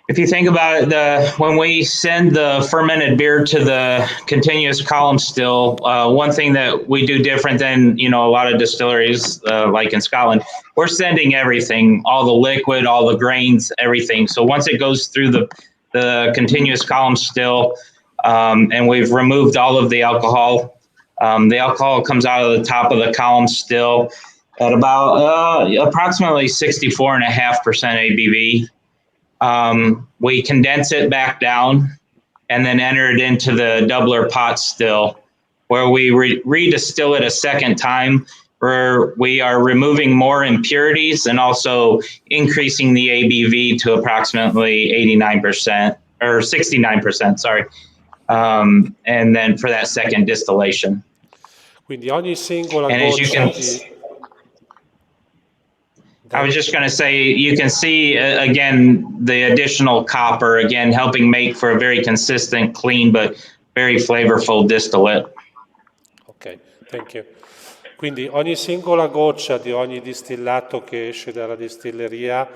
if you think about it, when we send the fermented beer to the continuous column still, one thing that we do different than a lot of distilleries, like in Scotland, we're sending everything, all the liquid, all the grains, everything. So once it goes through the continuous column still, and we've removed all of the alcohol, comes out of the top of the column still at about approximately 64.5% ABV. We condense it back down and then enter it into the doubler pot still, where we redistill it a second time, where we are removing more impurities and also increasing the ABV to approximately 89% or 69%, sorry. And then for that second distillation. Quindi ogni singola And as you goccia can, I was just going to say, you can see, again, the additional copper, again, helping make for a very consistent, clean, but very flavorful distillate. Ok, thank you. Quindi ogni singola goccia di ogni distillato che esce dalla distilleria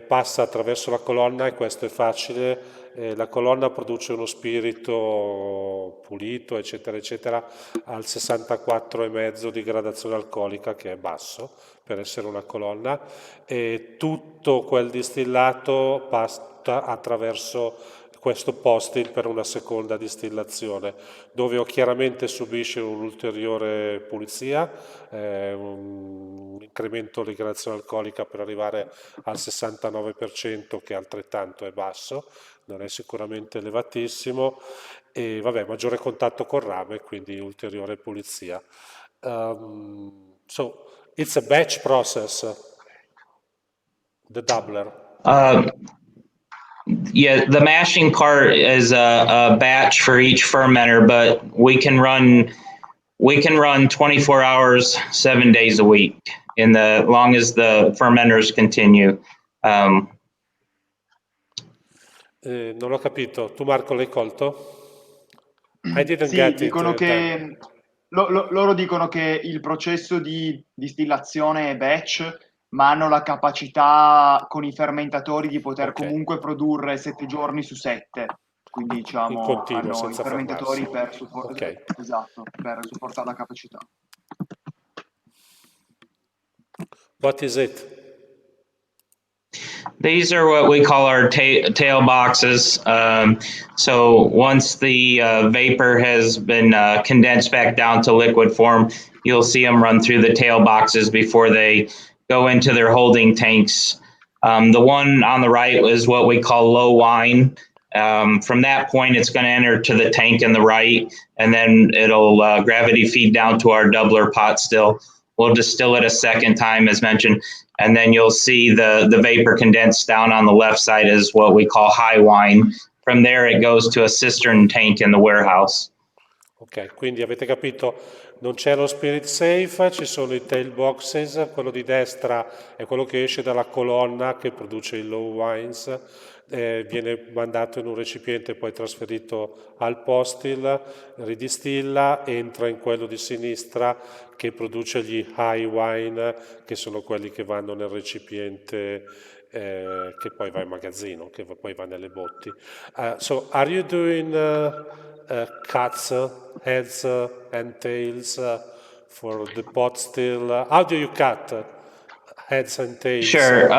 passa attraverso la colonna e questo è facile. La colonna produce uno spirito pulito, eccetera, eccetera, al 64,5 di gradazione alcolica, che è basso per essere una colonna, e tutto quel distillato passa attraverso questo posting per una seconda distillazione, dove chiaramente subisce un'ulteriore pulizia, un incremento di gradazione alcolica per arrivare al 69%, che altrettanto è basso, non è sicuramente elevatissimo, e vabbè, maggiore contatto col rame, quindi ulteriore pulizia. So, it's a batch process, the doubler. Yeah, the mashing part is a batch for each fermenter, but we can run 24 hours, 7 days a week, in the long as the fermenters continue. Non ho capito. Tu Marco l'hai colto? I didn't Sì, get dicono it. che loro dicono che il processo di distillazione è batch, ma hanno la capacità con i fermentatori di poter Ok. comunque produrre 7 giorni su 7. Quindi In diciamo continuo, hanno i senza fermentatori fermarsi. per, Ok. esatto, per supportare la capacità. What is it? These are what we call our tail boxes. So once the vapor has been condensed back down to liquid form, you'll see them run through the tail boxes before they go into their holding tanks. The one on the right is what we call low wine. From that point, it's going to enter to the tank in the right, and then it'll gravity feed down to our doubler pot still. We'll distill it a second time, as mentioned, and then you'll see the vapor condensed down on the left side is what we call high wine. From there, it goes to a cistern tank in the warehouse. Ok, quindi avete capito, non c'è lo spirit safe, ci sono i tail boxes, quello di destra è quello che esce dalla colonna che produce i low wines, viene mandato in un recipiente, poi trasferito al postil, ridistilla, entra in quello di sinistra che produce gli high wine, che sono quelli che vanno nel recipiente che poi va in magazzino, che poi va nelle botti. So, are you doing cuts, heads and tails for the pot still? How do you cut heads and tails? Sure.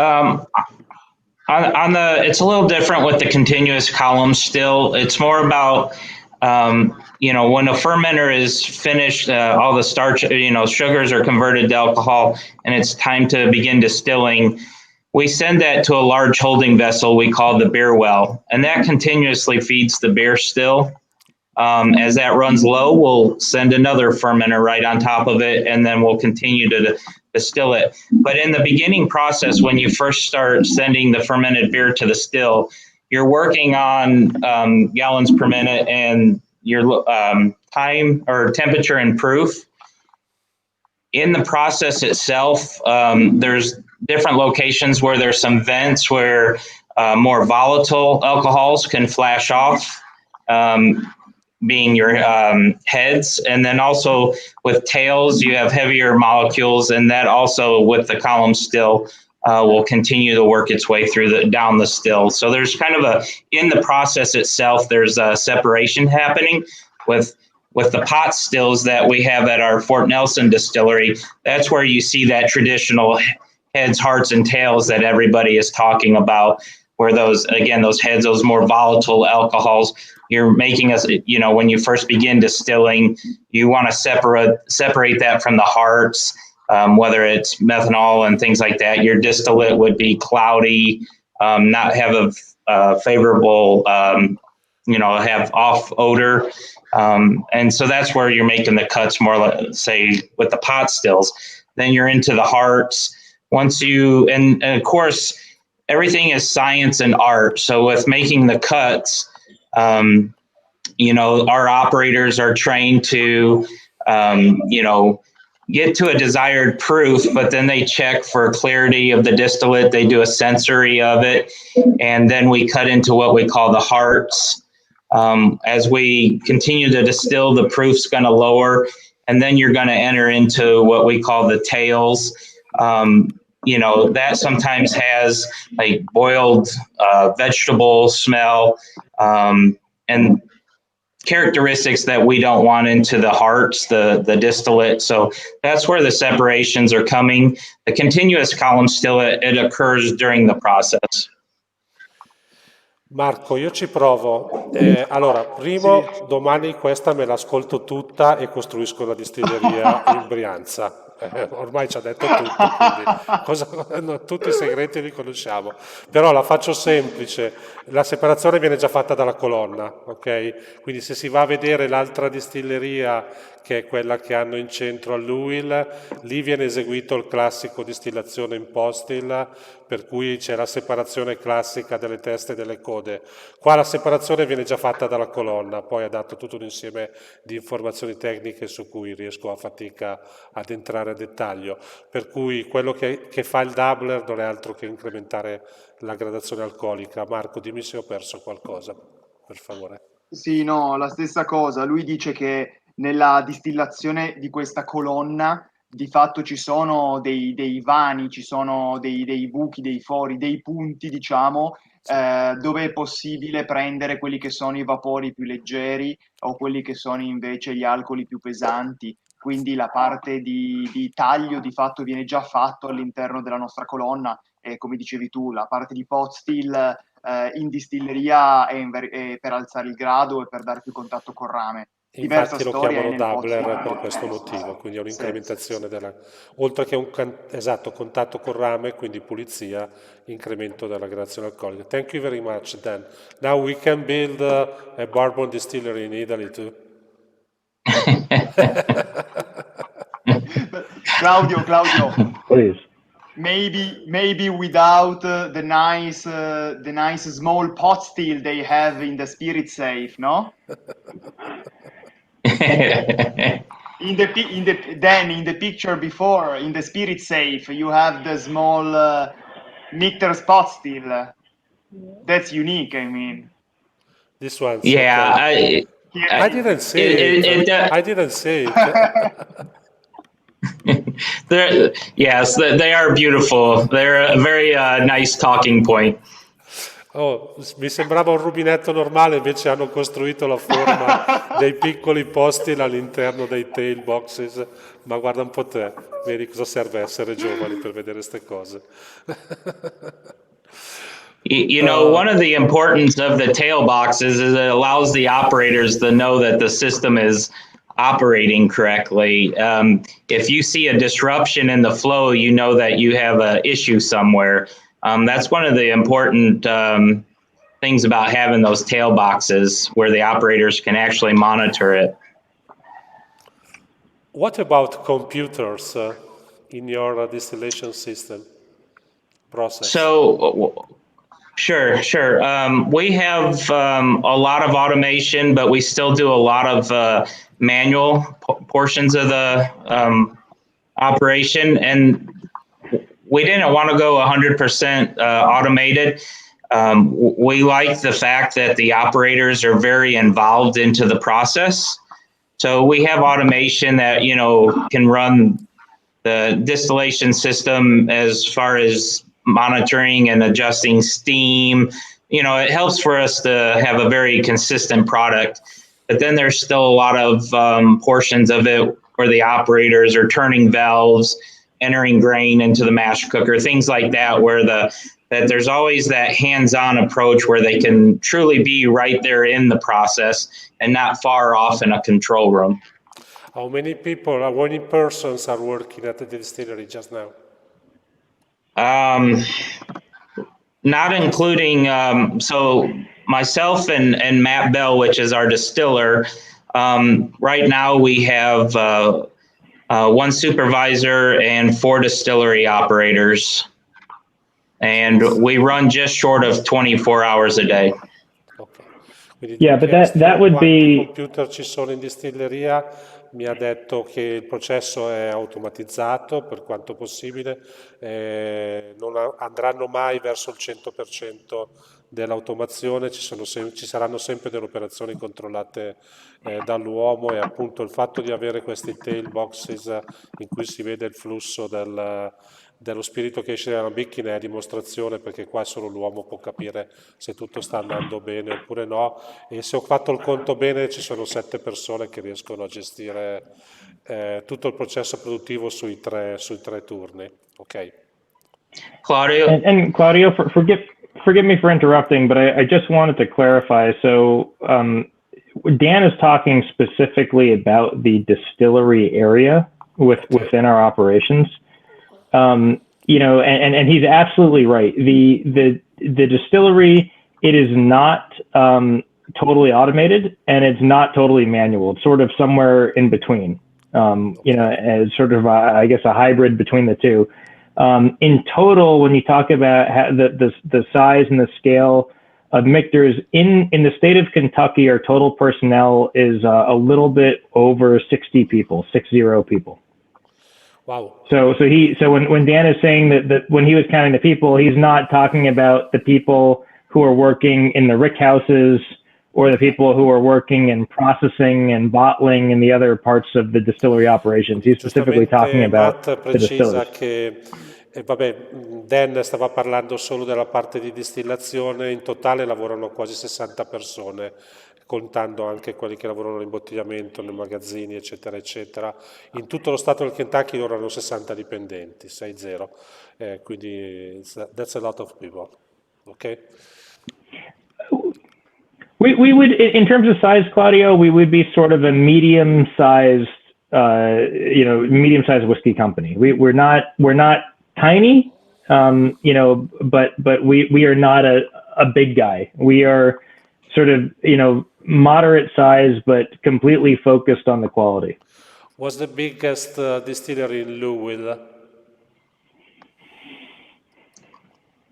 On the, it's a little different with the continuous column still. It's more about, when a fermenter is finished, all the starch, sugars are converted to alcohol, and it's time to begin distilling. We send that to a large holding vessel we call the beer well, and that continuously feeds the beer still. As that runs low, we'll send another fermenter right on top of it, and then we'll continue to distill it. But in the beginning process, when you first start sending the fermented beer to the still, you're working on gallons per minute and your time or temperature and proof. In the process itself, there's different locations where there's some vents where more volatile alcohols can flash off, being your heads. And then also with tails, you have heavier molecules, and that also with the column still will continue to work its way through down the still. So there's kind of in the process itself, there's a separation happening with the pot stills that we have at our Fort Nelson distillery. That's where you see that traditional heads, hearts, and tails that everybody is talking about, where those heads, those more volatile alcohols, you're making us, when you first begin distilling, you want to separate that from the hearts, whether it's methanol and things like that. Your distillate would be cloudy, not have a favorable, have off odor. And so that's where you're making the cuts more, say, with the pot stills. Then you're into the hearts. And of course, everything is science and art. So with making the cuts, our operators are trained to, get to a desired proof, but then they check for clarity of the distillate. They do a sensory of it, and then we cut into what we call the hearts. As we continue to distill, the proof's going to lower, and then you're going to enter into what we call the tails. That sometimes has like boiled vegetable smell and characteristics that we don't want into the hearts, the distillate. So that's where the separations are coming. The continuous column still, it occurs during the process. Marco, io ci provo. Allora, primo, domani questa me l'ascolto tutta e costruisco la distilleria in Brianza. Ormai ci ha detto tutto, quindi tutti i segreti li conosciamo. Però la faccio semplice, la separazione viene già fatta dalla colonna, ok? Quindi se si va a vedere l'altra distilleria, che è quella che hanno in centro a Louisville, lì viene eseguito il classico distillazione in postil, per cui c'è la separazione classica delle teste e delle code. Qua la separazione viene già fatta dalla colonna, poi ha dato tutto un insieme di informazioni tecniche su cui riesco a fatica ad entrare a dettaglio, per cui quello che fa il doubler non è altro che incrementare la gradazione alcolica. Marco, dimmi se ho perso qualcosa, per favore. Sì, no, la stessa cosa. Lui dice che nella distillazione di questa colonna di fatto ci sono dei vani, ci sono dei buchi, dei fori, dei punti, diciamo, dove è possibile prendere quelli che sono i vapori più leggeri o quelli che sono invece gli alcoli più pesanti. Quindi la parte di taglio di fatto viene già fatto all'interno della nostra colonna e, come dicevi tu, la parte di pot still in distilleria è per alzare il grado e per dare più contatto col rame. Infatti lo chiamano doubler per questo motivo, quindi è un'incrementazione oltre che un contatto col rame, quindi pulizia, incremento della gradazione alcolica. Thank you very much, Dan. Now we can build a bourbon distillery in Italy too. Claudio, Please. maybe without the nice small pot still they have in the spirit safe, no? in the picture before, in the spirit safe, you have the small Michter pot still. That's unique, I mean. This one's yeah, okay. I didn't say it. I didn't say it. Yes, they are beautiful. They're a very nice talking point. Oh, mi sembrava un rubinetto normale, invece hanno costruito la forma dei piccoli posti all'interno dei tail boxes. Ma guarda un po' te, vedi cosa serve essere giovani per vedere queste cose. One of the importance of the tail boxes is it allows the operators to know that the system is operating correctly. If you see a disruption in the flow, you know that you have an issue somewhere. That's one of the important things about having those tail boxes where the operators can actually monitor it. What about computers in your distillation system process? So, sure. We have a lot of automation, but we still do a lot of manual portions of the operation, and we didn't want to go 100% automated. We like the fact that the operators are very involved into the process. So we have automation that, can run the distillation system as far as monitoring and adjusting steam. It helps for us to have a very consistent product. But then there's still a lot of portions of it where the operators are turning valves, entering grain into the mash cooker, things like that, where that there's always that hands-on approach where they can truly be right there in the process and not far off in a control room. How many persons are working at the distillery just now? Not including, so myself and Matt Bell, which is our distiller, right now we have one supervisor and 4 distillery operators. And we run just short of 24 hours a day. Okay. Quindi Yeah, but that would be... computer ci sono in distilleria? Mi ha detto che il processo è automatizzato per quanto possibile, non andranno mai verso il 100% dell'automazione, ci saranno sempre delle operazioni controllate dall'uomo, e appunto il fatto di avere questi tail boxes in cui si vede il flusso dello spirito che esce dalla macchina è dimostrazione, perché qua solo l'uomo può capire se tutto sta andando bene oppure no, e se ho fatto il conto bene ci sono 7 persone che riescono a gestire tutto il processo produttivo sui tre turni. Ok. Claudio? And Claudio, forgive me for interrupting, but I just wanted to clarify. So Dan is talking specifically about the distillery area within our operations. And he's absolutely right. The distillery, it is not totally automated and it's not totally manual. It's sort of somewhere in between. As sort of I guess a hybrid between the two. In total, when you talk about the size and the scale of Michter's in the state of Kentucky, our total personnel is a little bit over 60 people. Wow. So when Dan is saying that when he was counting the people, he's not talking about the people who are working in the rick houses or the people who are working in processing and bottling and the other parts of the distillery operations. He's specifically talking about the distillers. Dan stava parlando solo della parte di distillazione. In totale lavorano quasi 60 persone, contando anche quelli che lavorano nell'imbottigliamento, nei magazzini, eccetera, eccetera. In tutto lo stato del Kentucky lavorano 60 dipendenti, 6-0. Quindi that's a lot of people. Okay? We would, in terms of size, Claudio, we would be sort of a medium-sized whiskey company. We're not tiny, but we are not a big guy. We are sort of, moderate size, but completely focused on the quality. What's the biggest distillery in Louisville?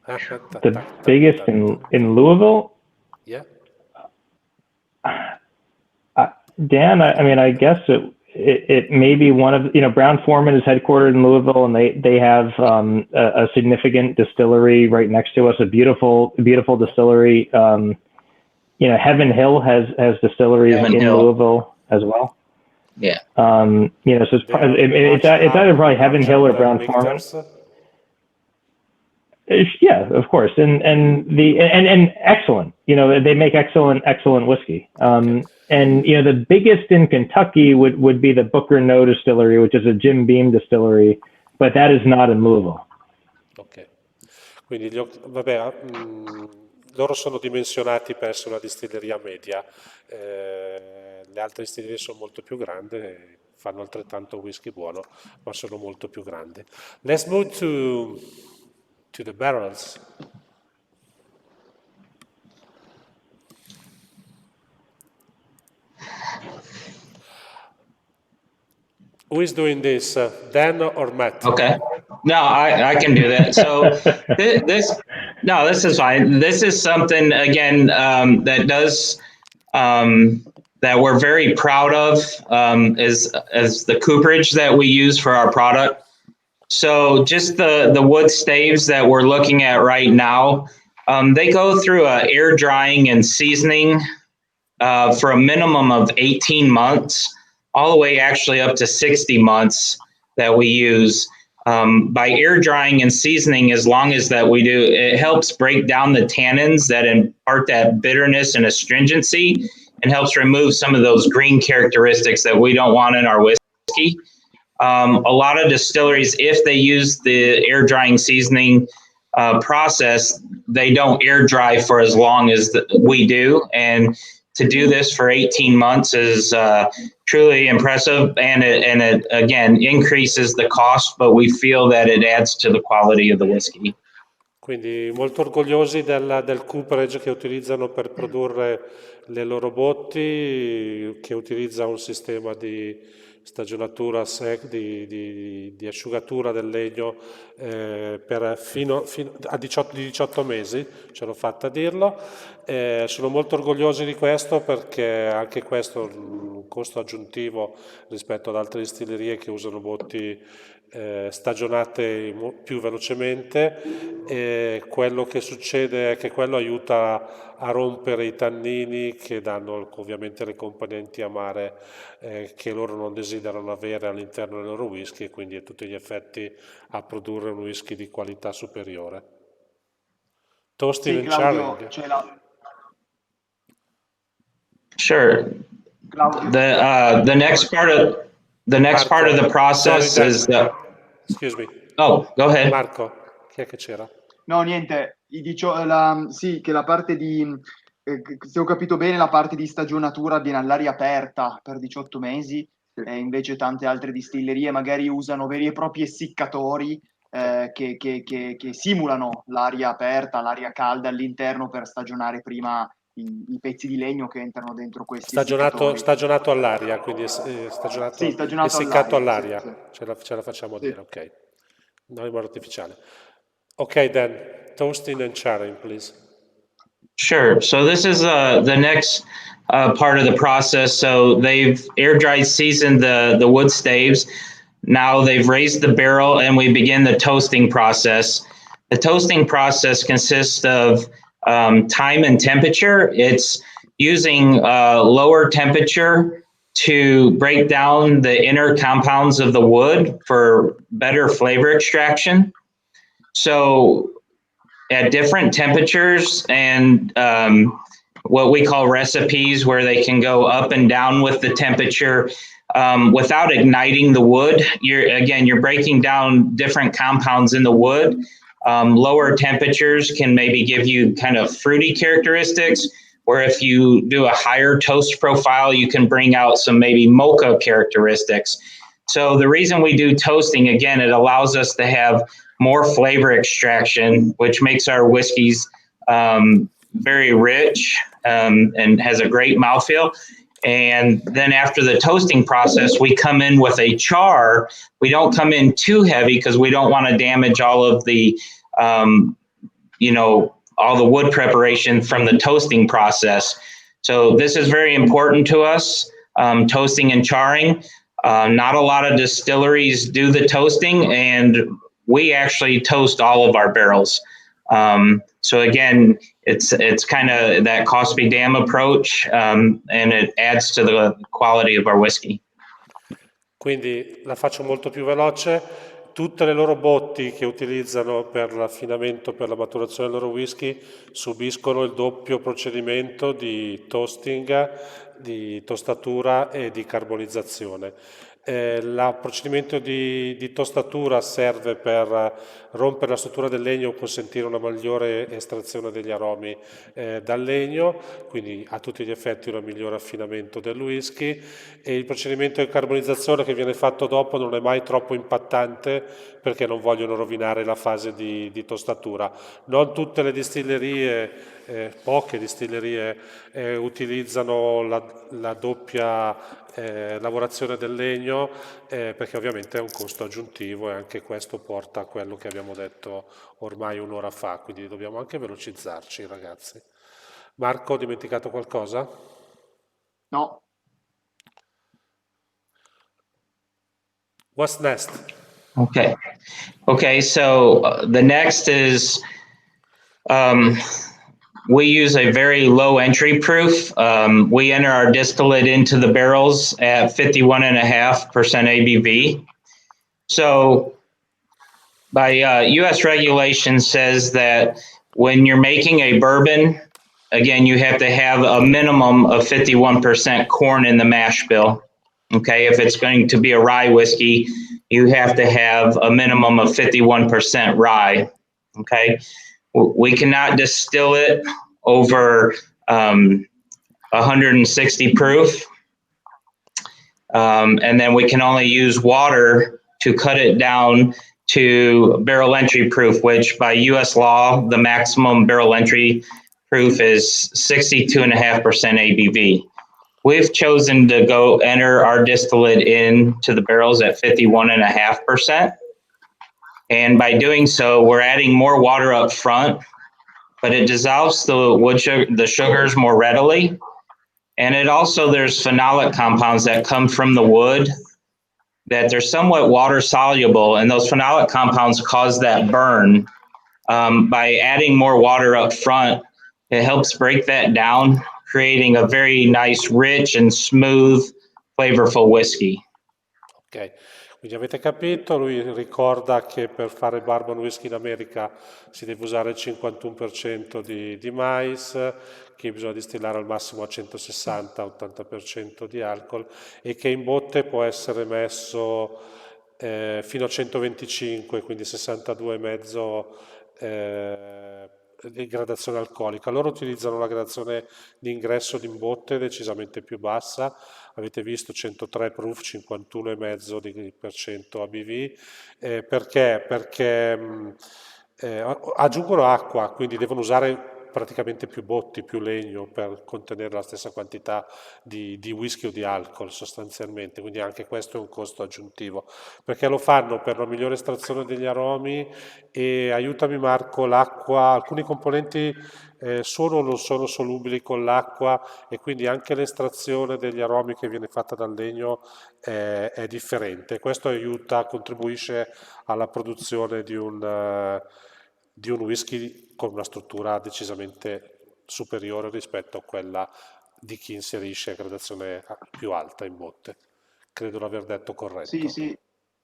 The biggest in Louisville? Yeah. Dan, I guess it may be one of, Brown-Forman is headquartered in Louisville, and they have a significant distillery right next to us, a beautiful distillery. Heaven Hill has distilleries in Louisville as well. Yeah. So it's either probably Heaven Hill or Brown-Forman. Yeah, of course, and excellent. They make excellent whiskey. And the biggest in Kentucky would be the Booker No Distillery, which is a Jim Beam distillery, but that is not in Louisville. Ok, quindi loro sono dimensionati per essere una distilleria media. Le altre distillerie sono molto più grandi, fanno altrettanto whisky buono, ma sono molto più grandi. Let's move to the barrels. Who is doing this, Dan or Matt? Okay. No, I can do that. So this is fine. This is something again that does that we're very proud of is as the cooperage that we use for our product. So just the wood staves that we're looking at right now, they go through air drying and seasoning for a minimum of 18 months, all the way actually up to 60 months that we use. By air drying and seasoning, as long as that we do, it helps break down the tannins that impart that bitterness and astringency, and helps remove some of those green characteristics that we don't want in our whiskey. A lot of distilleries, if they use the air drying seasoning process, they don't air dry for as long as we do. And to do this for 18 months is truly impressive, and it again increases the cost, but we feel that it adds to the quality of the whiskey. Quindi molto orgogliosi del cooperage che utilizzano per produrre le loro botti, che utilizza un sistema di stagionatura di asciugatura del legno per fino a 18 mesi, ce l'ho fatta a dirlo. Sono molto orgogliosi di questo, perché anche questo è un costo aggiuntivo rispetto ad altre distillerie che usano botti stagionate più velocemente, e quello che succede è che quello aiuta a rompere i tannini che danno ovviamente le componenti amare che loro non desiderano avere all'interno del loro whisky, e quindi a tutti gli effetti a produrre un whisky di qualità superiore. Toasting Sì, and Claudio, charring. c'è la... Sure. Claudio. The next part of the process Sorry, is excuse me. Oh, go ahead. Marco, chi è che c'era? No, niente, sì, che la parte di, se ho capito bene, la parte di stagionatura avviene all'aria aperta per 18 mesi, e invece tante altre distillerie magari usano veri e propri essiccatori che simulano l'aria aperta, l'aria calda all'interno, per stagionare prima i pezzi di legno che entrano dentro questi essiccatori. Stagionato all'aria, quindi Sì, stagionato essiccato all'aria, all'aria, sì. ce la facciamo Sì. dire, ok. Non in modo artificiale. Ok, then, toasting and charring, please. Sure. So this is the next part of the process. So they've air dried seasoned the wood staves. Now they've raised the barrel, and we begin the toasting process. The toasting process consists of time and temperature. It's using lower temperature to break down the inner compounds of the wood for better flavor extraction. So at different temperatures and what we call recipes, where they can go up and down with the temperature without igniting the wood. You're breaking down different compounds in the wood. Lower temperatures can maybe give you kind of fruity characteristics, where if you do a higher toast profile, you can bring out some maybe mocha characteristics. So the reason we do toasting, again, it allows us to have more flavor extraction, which makes our whiskeys very rich and has a great mouthfeel. And then after the toasting process, we come in with a char. We don't come in too heavy, because we don't want to damage all of the, all the wood preparation from the toasting process. So this is very important to us, toasting and charring. Not a lot of distilleries do the toasting, and we actually toast all of our barrels. So again, it's kind of that cost-be damn approach, and it adds to the quality of our whiskey. Quindi la faccio molto più veloce. Tutte le loro botti che utilizzano per l'affinamento, per la maturazione del loro whisky, subiscono il doppio procedimento di toasting, di tostatura e di carbonizzazione. Il procedimento di tostatura serve per rompere la struttura del legno, consentire una migliore estrazione degli aromi dal legno, quindi a tutti gli effetti un migliore affinamento del whisky, e il procedimento di carbonizzazione che viene fatto dopo non è mai troppo impattante, perché non vogliono rovinare la fase di tostatura. Non tutte le distillerie, poche distillerie, utilizzano la doppia lavorazione del legno, perché ovviamente è un costo aggiuntivo e anche questo porta a quello che abbiamo detto ormai un'ora fa, quindi dobbiamo anche velocizzarci, ragazzi. Marco, ho dimenticato qualcosa? No, What's next? Okay. Okay, so the next is we use a very low entry proof. We enter our distillate into the barrels at 51.5% ABV. So by US regulation says that when you're making a bourbon, again, you have to have a minimum of 51% corn in the mash bill. Okay, if it's going to be a rye whiskey, you have to have a minimum of 51% rye. Okay, we cannot distill it over 160 proof. And then we can only use water to cut it down to barrel entry proof, which by US law, the maximum barrel entry proof is 62.5% ABV. We've chosen to go enter our distillate into the barrels at 51.5%. And by doing so, we're adding more water up front, but it dissolves the sugars more readily. And it also, there's phenolic compounds that come from the wood that they're somewhat water soluble, and those phenolic compounds cause that burn. By adding more water up front, it helps break that down, creating a very nice, rich and smooth, flavorful whiskey. Ok, quindi avete capito, lui ricorda che per fare bourbon whisky in America si deve usare il 51% di mais, che bisogna distillare al massimo a 160-80% di alcol e che in botte può essere messo fino a 125, quindi 62,5 di gradazione alcolica. Loro utilizzano la gradazione di ingresso di botte decisamente più bassa, avete visto 103 proof, 51,5% ABV, perché? Perché aggiungono acqua, quindi devono usare praticamente più botti, più legno per contenere la stessa quantità di whisky o di alcol sostanzialmente, quindi anche questo è un costo aggiuntivo, perché lo fanno per la migliore estrazione degli aromi e aiutami Marco, l'acqua, alcuni componenti sono o non sono solubili con l'acqua e quindi anche l'estrazione degli aromi che viene fatta dal legno è differente. Questo aiuta, contribuisce alla produzione di un whisky con una struttura decisamente superiore rispetto a quella di chi inserisce a gradazione più alta in botte. Credo di aver detto sì, corretto. sì,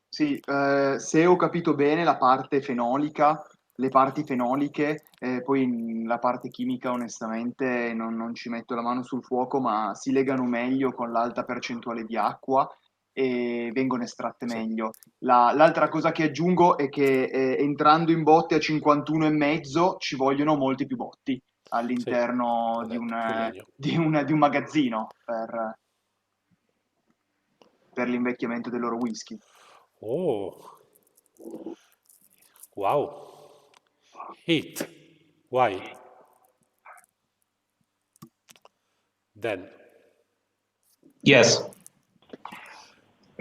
sì, se ho capito bene la parte fenolica, le parti fenoliche, poi la parte chimica onestamente non ci metto la mano sul fuoco, ma si legano meglio con l'alta percentuale di acqua e vengono estratte Sì, meglio. L'altra cosa che aggiungo è che entrando in botte a 51,5 ci vogliono molti più botti sì, all'interno di corretto, più legno. di un magazzino per l'invecchiamento del loro whisky. Oh, wow. Heat. Why? Then. Yes.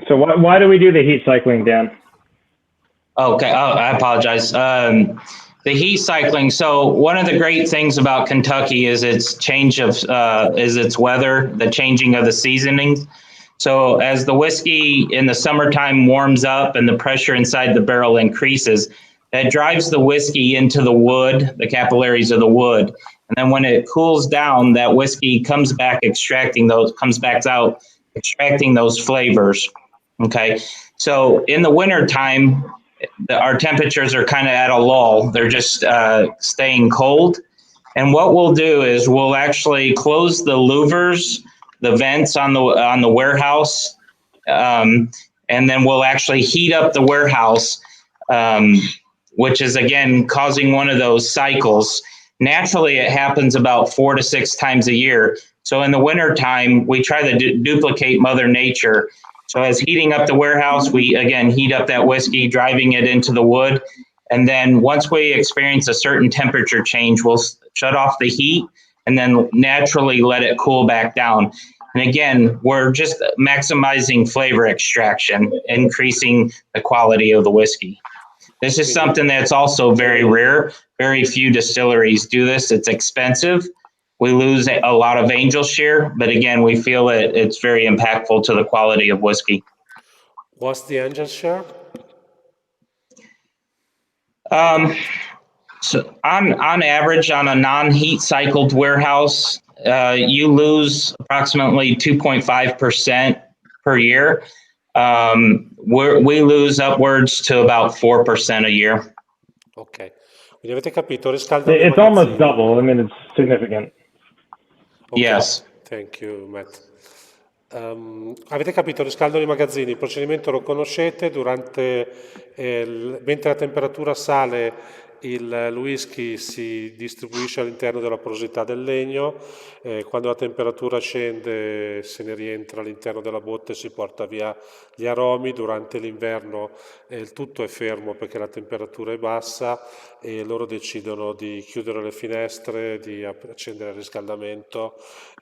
So why do we do the heat cycling, Dan? Okay. Oh, I apologize. The heat cycling. So one of the great things about Kentucky is its is its weather, the changing of the seasonings. So as the whiskey in the summertime warms up and the pressure inside the barrel increases, that drives the whiskey into the wood, the capillaries of the wood. And then when it cools down, that whiskey comes back out, extracting those flavors. Okay. So in the wintertime, our temperatures are kind of at a lull. They're just staying cold. And what we'll do is we'll actually close the louvers, the vents on the warehouse, and then we'll actually heat up the warehouse, which is again causing one of those cycles. Naturally, it happens about 4 to 6 times a year. So in the wintertime, we try to duplicate Mother Nature. So as heating up the warehouse, we again heat up that whiskey, driving it into the wood. And then once we experience a certain temperature change, we'll shut off the heat and then naturally let it cool back down. And again, we're just maximizing flavor extraction, increasing the quality of the whiskey. This is something that's also very rare. Very few distilleries do this. It's expensive. We lose a lot of angel share, but again, we feel it's very impactful to the quality of whiskey. What's the angel share? So on average, on a non-heat cycled warehouse, you lose approximately 2.5% per year. We lose upwards to about 4% a year. Ok, quindi avete capito, riscaldano i It's almost magazzini. double. I mean, it's significant. Ok, Yes. thank you, Matt. Avete capito, riscaldano i magazzini, il procedimento lo conoscete, mentre la temperatura sale il whisky si distribuisce all'interno della porosità del legno, quando la temperatura scende se ne rientra all'interno della botte e si porta via gli aromi, durante l'inverno il tutto è fermo perché la temperatura è bassa e loro decidono di chiudere le finestre, di accendere il riscaldamento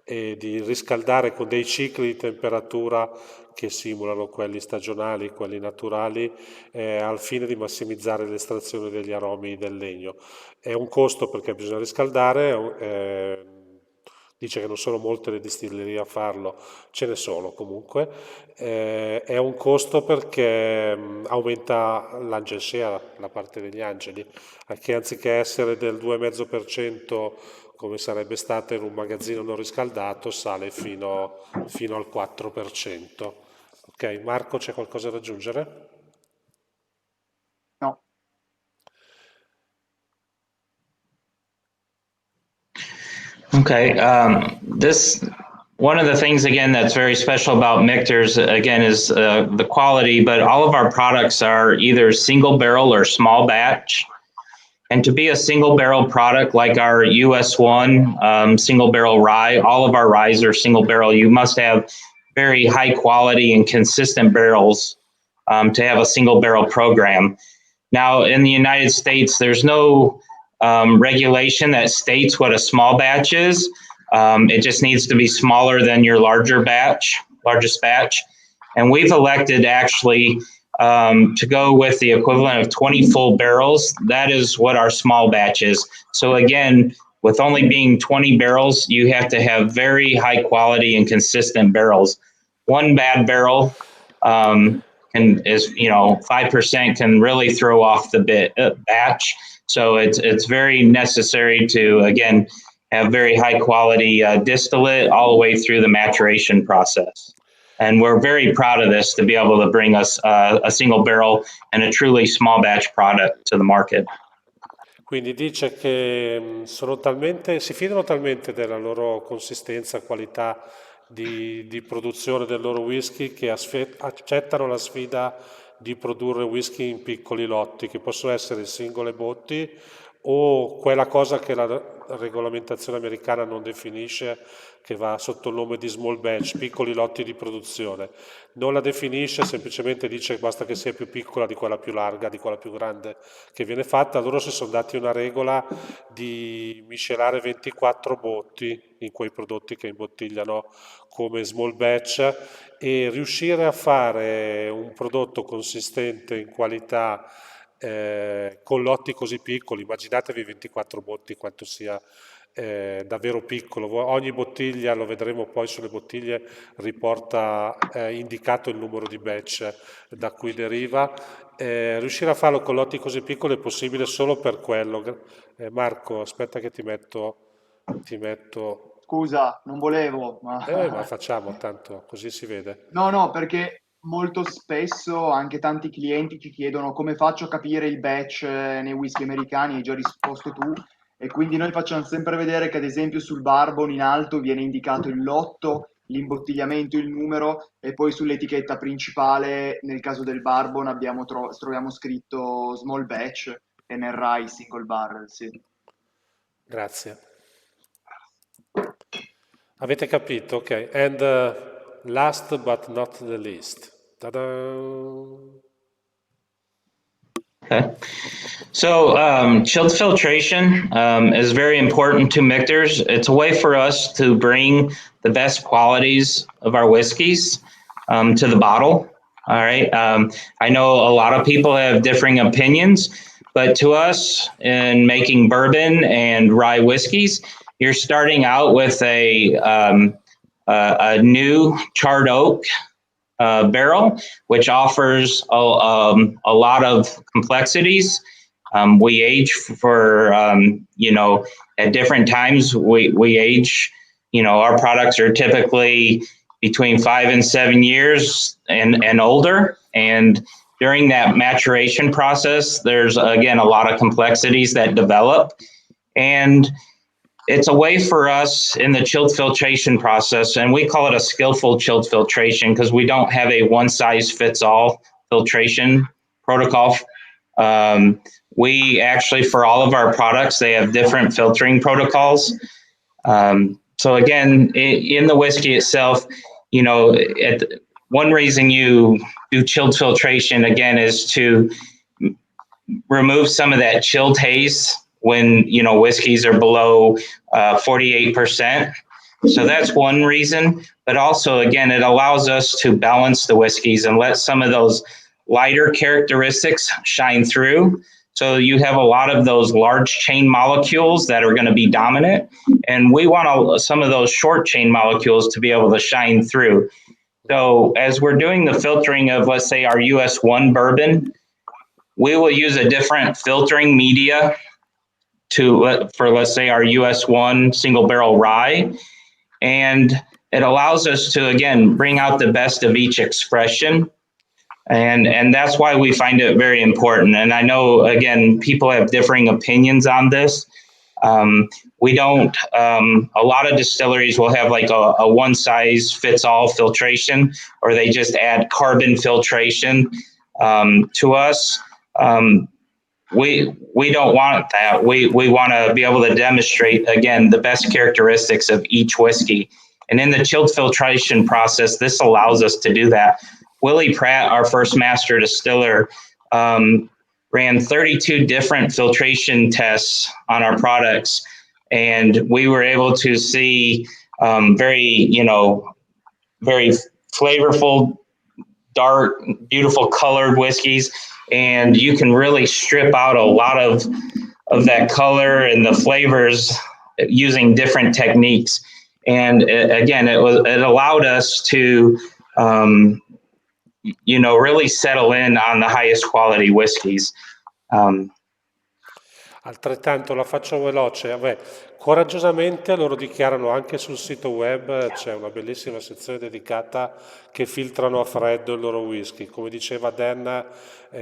e di riscaldare con dei cicli di temperatura che simulano quelli stagionali, quelli naturali, al fine di massimizzare l'estrazione degli aromi del legno. È un costo perché bisogna riscaldare, dice che non sono molte le distillerie a farlo, ce ne sono comunque. È un costo perché aumenta l'angel share, la parte degli angeli, che anziché essere del 2,5% come sarebbe stata in un magazzino non riscaldato, sale fino al 4%. Ok, Marco, c'è qualcosa da aggiungere? No. Okay. One of the things again that's very special about Michter's again is the quality, but all of our products are either single barrel or small batch. And to be a single barrel product like our US1 single barrel rye, all of our ryes are single barrel. You must have very high quality and consistent barrels to have a single barrel program. Now, in the United States, there's no regulation that states what a small batch is. It just needs to be smaller than your largest batch. And we've elected actually to go with the equivalent of 20 full barrels. That is what our small batch is. So again, with only being 20 barrels, you have to have very high quality and consistent barrels. One bad barrel is 5% can really throw off the batch. So it's very necessary to again have very high quality distillate all the way through the maturation process. And we're very proud of this to be able to bring us a single barrel and a truly small batch product to the market. Quindi dice che si fidano talmente della loro consistenza, qualità di produzione del loro whisky che accettano la sfida di produrre whisky in piccoli lotti, che possono essere singole botti o quella cosa che la regolamentazione americana non definisce, che va sotto il nome di small batch, piccoli lotti di produzione. Non la definisce, semplicemente dice che basta che sia più piccola di quella più larga, di quella più grande che viene fatta. Loro si sono dati una regola di miscelare 24 botti in quei prodotti che imbottigliano come small batch e riuscire a fare un prodotto consistente in qualità con lotti così piccoli. Immaginatevi 24 botti quanto sia davvero piccolo. Ogni bottiglia, lo vedremo poi sulle bottiglie, riporta indicato il numero di batch da cui deriva. Riuscire a farlo con lotti così piccoli è possibile solo per quello. Marco, aspetta che ti metto. Scusa, non volevo, Ma facciamo, tanto così si vede. No, perché molto spesso anche tanti clienti ci chiedono come faccio a capire il batch nei whisky americani, hai già risposto tu, e quindi noi facciamo sempre vedere che ad esempio sul bourbon in alto viene indicato il lotto, l'imbottigliamento, il numero, e poi sull'etichetta principale, nel caso del bourbon, troviamo scritto small batch e nel rye single barrel, sì. Grazie. Avete capito? Ok. And last but not the least. Ta-da! Okay. So chilled filtration is very important to Michter's. It's a way for us to bring the best qualities of our whiskeys to the bottle. All right. I know a lot of people have differing opinions, but to us in making bourbon and rye whiskeys, you're starting out with a new charred oak barrel, which offers a lot of complexities. We age for, at different times, we age, our products are typically between 5 and 7 years and older. And during that maturation process, there's, again, a lot of complexities that develop. And it's a way for us in the chilled filtration process, and we call it a skillful chilled filtration because we don't have a one size fits all filtration protocol. We actually, for all of our products, they have different filtering protocols. So again, in the whiskey itself, one reason you do chilled filtration again is to remove some of that chilled haze when whiskeys are below 48%. So that's one reason. But also, again, it allows us to balance the whiskeys and let some of those lighter characteristics shine through. So you have a lot of those large chain molecules that are going to be dominant, and we want some of those short chain molecules to be able to shine through. So as we're doing the filtering of, let's say, our US 1 bourbon, we will use a different filtering media for, let's say, our US 1 single barrel rye. And it allows us to, again, bring out the best of each expression. And that's why we find it very important. And I know, again, people have differing opinions on this. We don't, a lot of distilleries will have like a one size fits all filtration, or they just add carbon filtration to us. We don't want that. We want to be able to demonstrate, again, the best characteristics of each whiskey. And in the chilled filtration process, this allows us to do that. Willie Pratt, our first master distiller, ran 32 different filtration tests on our products. And we were able to see very flavorful, dark, beautiful colored whiskeys. And you can really strip out a lot of that color and the flavors using different techniques. And again, it allowed us to, really settle in on the highest quality whiskeys. Altrettanto la faccio veloce. Vabbè, coraggiosamente loro dichiarano anche sul sito web, c'è una bellissima sezione dedicata che filtrano a freddo il loro whisky. Come diceva Dan,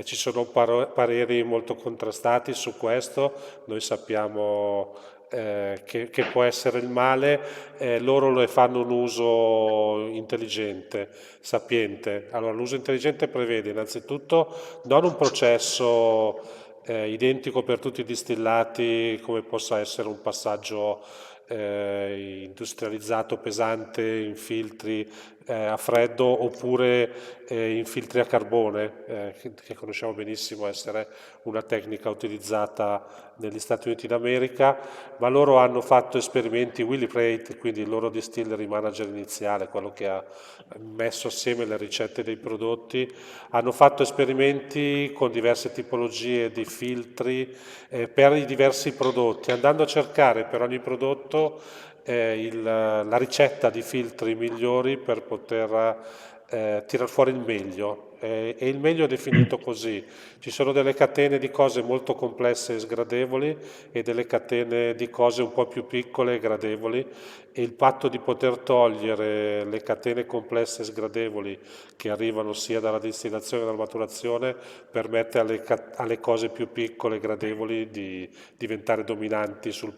ci sono pareri molto contrastati su questo. Noi sappiamo che può essere il male, loro ne fanno un uso intelligente, sapiente. Allora, l'uso intelligente prevede innanzitutto non un processo identico per tutti i distillati, come possa essere un passaggio industrializzato pesante in filtri a freddo oppure in filtri a carbone, che conosciamo benissimo essere una tecnica utilizzata negli Stati Uniti d'America, ma loro hanno fatto esperimenti. Willie Pratt, quindi il loro distillery manager iniziale, quello che ha messo assieme le ricette dei prodotti, hanno fatto esperimenti con diverse tipologie di filtri per i diversi prodotti, andando a cercare per ogni prodotto la ricetta di filtri migliori per poter tirar fuori il meglio. E il meglio è definito così: ci sono delle catene di cose molto complesse e sgradevoli e delle catene di cose un po' più piccole e gradevoli, e il patto di poter togliere le catene complesse e sgradevoli che arrivano sia dalla distillazione che dalla maturazione permette alle cose più piccole e gradevoli di diventare dominanti sul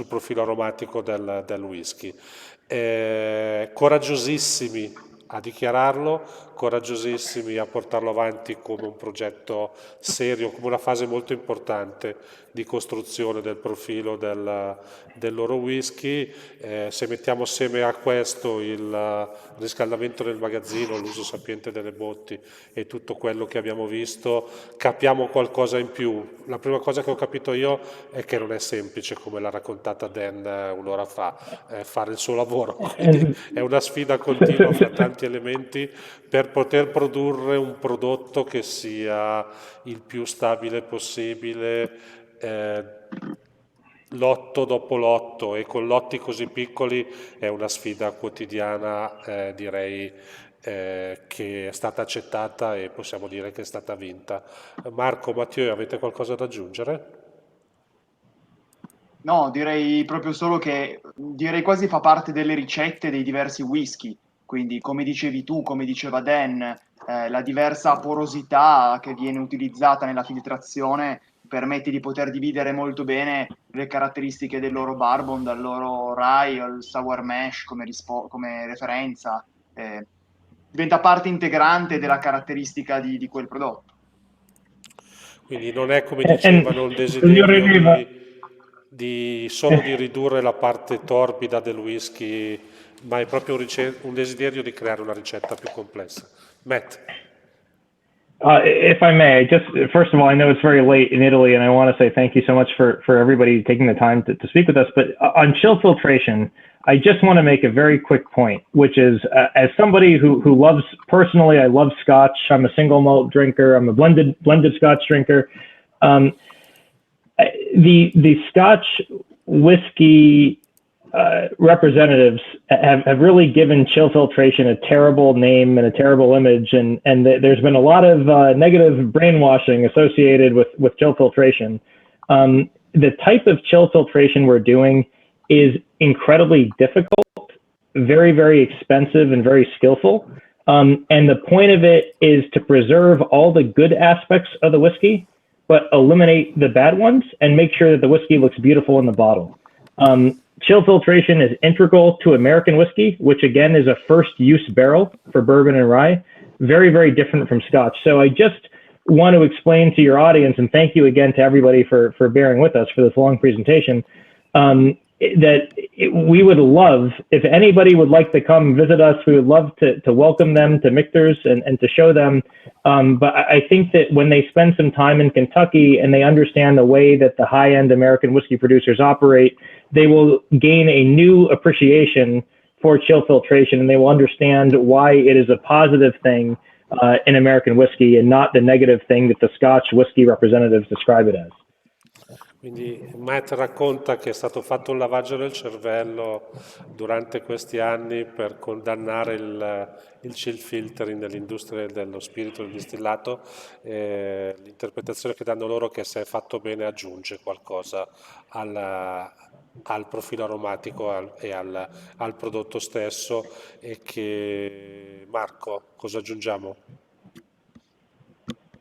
profilo aromatico del whisky. Coraggiosissimi a dichiararlo, coraggiosissimi a portarlo avanti come un progetto serio, come una fase molto importante di costruzione del profilo del loro whisky. Se mettiamo assieme a questo il riscaldamento del magazzino, l'uso sapiente delle botti e tutto quello che abbiamo visto, capiamo qualcosa in più. La prima cosa che ho capito io è che non è semplice, come l'ha raccontata Dan un'ora fa, fare il suo lavoro, quindi è una sfida continua fra tanti elementi per poter produrre un prodotto che sia il più stabile possibile, lotto dopo lotto, e con lotti così piccoli è una sfida quotidiana, direi, che è stata accettata e possiamo dire che è stata vinta. Marco, Matteo, avete qualcosa da aggiungere? No, direi proprio solo che direi quasi fa parte delle ricette dei diversi whisky. Quindi, come dicevi tu, come diceva Dan, la diversa porosità che viene utilizzata nella filtrazione permette di poter dividere molto bene le caratteristiche del loro bourbon, dal loro rye al sour mash come referenza. Diventa parte integrante della caratteristica di quel prodotto. Quindi non è, come And dicevano, il Signore desiderio Riva, solo di ridurre la parte torbida del whisky, ma è proprio un desiderio di creare una ricetta più complessa. Matt. if I may, just first of all, I know it's very late in Italy, and I want to say thank you so much for everybody taking the time to speak with us. But on chill filtration, I just want to make a very quick point, which is as somebody who loves, personally, I love Scotch. I'm a single malt drinker. I'm a blended Scotch drinker. The Scotch whiskey representatives have really given chill filtration a terrible name and a terrible image, and there's been a lot of negative brainwashing associated with chill filtration. The type of chill filtration we're doing is incredibly difficult, very, very expensive, and very skillful. And the point of it is to preserve all the good aspects of the whiskey, but eliminate the bad ones and make sure that the whiskey looks beautiful in the bottle. Chill filtration is integral to American whiskey, which again is a first use barrel for bourbon and rye. Very, very different from Scotch. So I just want to explain to your audience, and thank you again to everybody for bearing with us for this long presentation, we would love, if anybody would like to come visit us, we would love to welcome them to Michter's and to show them. But I think that when they spend some time in Kentucky and they understand the way that the high-end American whiskey producers operate, they will gain a new appreciation for chill filtration, and they will understand why it is a positive thing in American whiskey and not the negative thing that the Scotch whiskey representatives describe it as. Quindi Matt racconta che è stato fatto un lavaggio del cervello durante questi anni per condannare il chill filtering nell'industria dello spirito del distillato. L'interpretazione che danno loro è che se è fatto bene aggiunge qualcosa al profilo aromatico e al prodotto stesso. E che Marco, cosa aggiungiamo?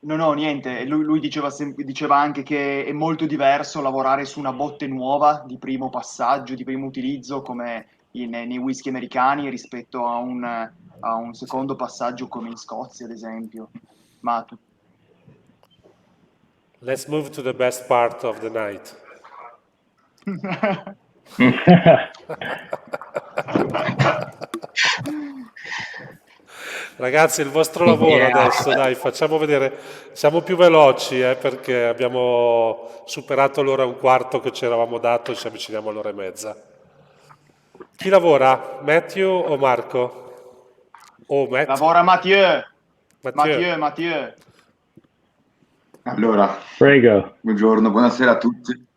No, niente, lui diceva anche che è molto diverso lavorare su una botte nuova di primo passaggio, di primo utilizzo, come nei whisky americani, rispetto a un secondo passaggio come in Scozia, ad esempio. Ma Let's move to the best part of the night. Ragazzi, il vostro lavoro adesso, dai, facciamo vedere, siamo più veloci perché abbiamo superato l'ora e un quarto che ci eravamo dato e ci avviciniamo all'ora e mezza. Chi lavora? Matthew o Marco? O Matt? Lavora Mathieu. Mathieu. Allora, Prego. buongiorno, buonasera a tutti.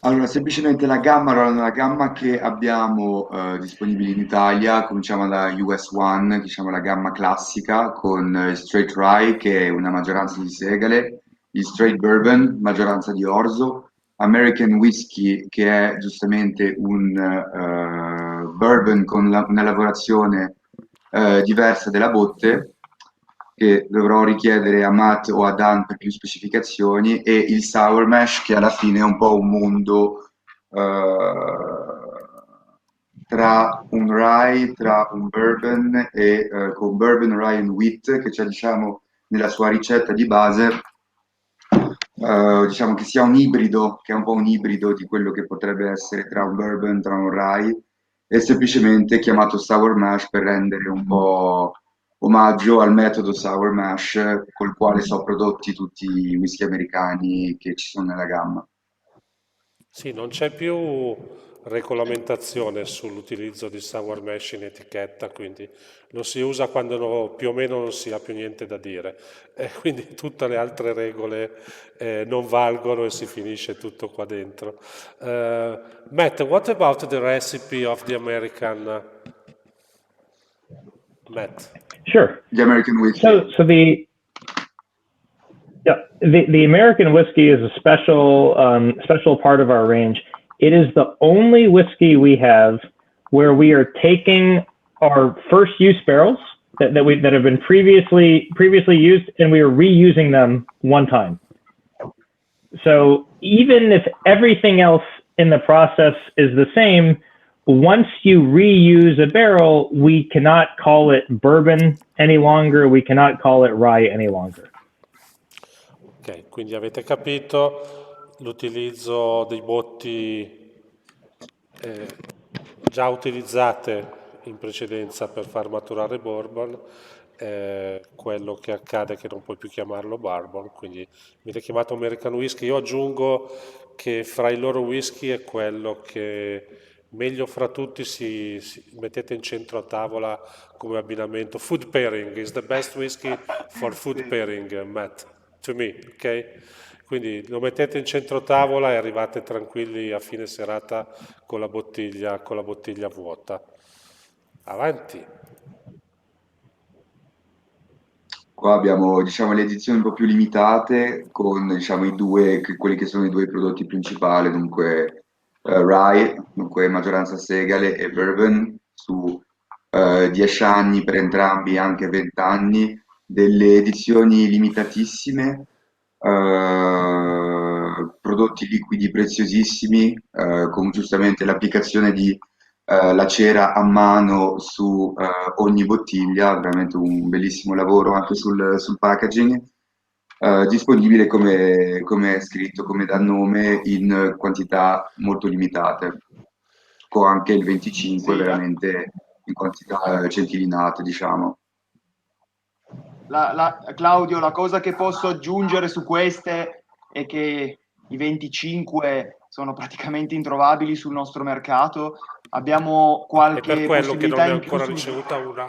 Allora, semplicemente la gamma che abbiamo disponibile in Italia, cominciamo da US One, diciamo la gamma classica, con il Straight Rye, che è una maggioranza di segale, il Straight Bourbon, maggioranza di orzo, American Whisky, che è giustamente un bourbon con una lavorazione diversa della botte, che dovrò richiedere a Matt o a Dan per più specificazioni, e il Sour Mash, che alla fine è un po' un mondo tra un rye, tra un bourbon e con bourbon, rye and wheat, che c'è diciamo nella sua ricetta di base, diciamo che sia un ibrido, che è un po' un ibrido di quello che potrebbe essere tra un bourbon, tra un rye, e semplicemente chiamato sour mash per rendere un po' omaggio al metodo sour mash col quale sono prodotti tutti i whisky americani che ci sono nella gamma. Sì, non c'è più regolamentazione sull'utilizzo di sour mash in etichetta, quindi lo si usa quando più o meno non si ha più niente da dire. E quindi tutte le altre regole non valgono e si finisce tutto qua dentro. Matt, what about the recipe of the American Matt? Sure. Gli American whisky. So the American whiskey is a special part of our range. It is the only whiskey we have where we are taking our first use barrels that have been previously used, and we are reusing them one time. So even if everything else in the process is the same, once you reuse a barrel, we cannot call it bourbon any longer. We cannot call it rye any longer. Ok, quindi avete capito l'utilizzo dei botti già utilizzate in precedenza per far maturare bourbon, quello che accade è che non puoi più chiamarlo bourbon, quindi viene chiamato American whisky. Io aggiungo che fra i loro whisky è quello che meglio fra tutti si mettete in centro a tavola come abbinamento. Food pairing is the best whisky for food pairing, Matt, to me, ok? Quindi lo mettete in centro tavola e arrivate tranquilli a fine serata con la bottiglia vuota. Avanti. Qua abbiamo, diciamo, le edizioni un po' più limitate con, diciamo, quelli che sono i due prodotti principali, dunque rye, dunque maggioranza segale, e bourbon su 10 anni per entrambi, anche 20 anni, delle edizioni limitatissime, prodotti liquidi preziosissimi, con giustamente l'applicazione di la cera a mano su ogni bottiglia, veramente un bellissimo lavoro anche sul packaging, disponibile come è scritto, come dal nome, in quantità molto limitate, con anche il 25 Sì, veramente in quantità centilinate, diciamo. Claudio, la cosa che posso aggiungere su queste è che i 25 sono praticamente introvabili sul nostro mercato. Abbiamo È per qualche quello che non possibilità ne ho in più ancora sul... ricevuta una.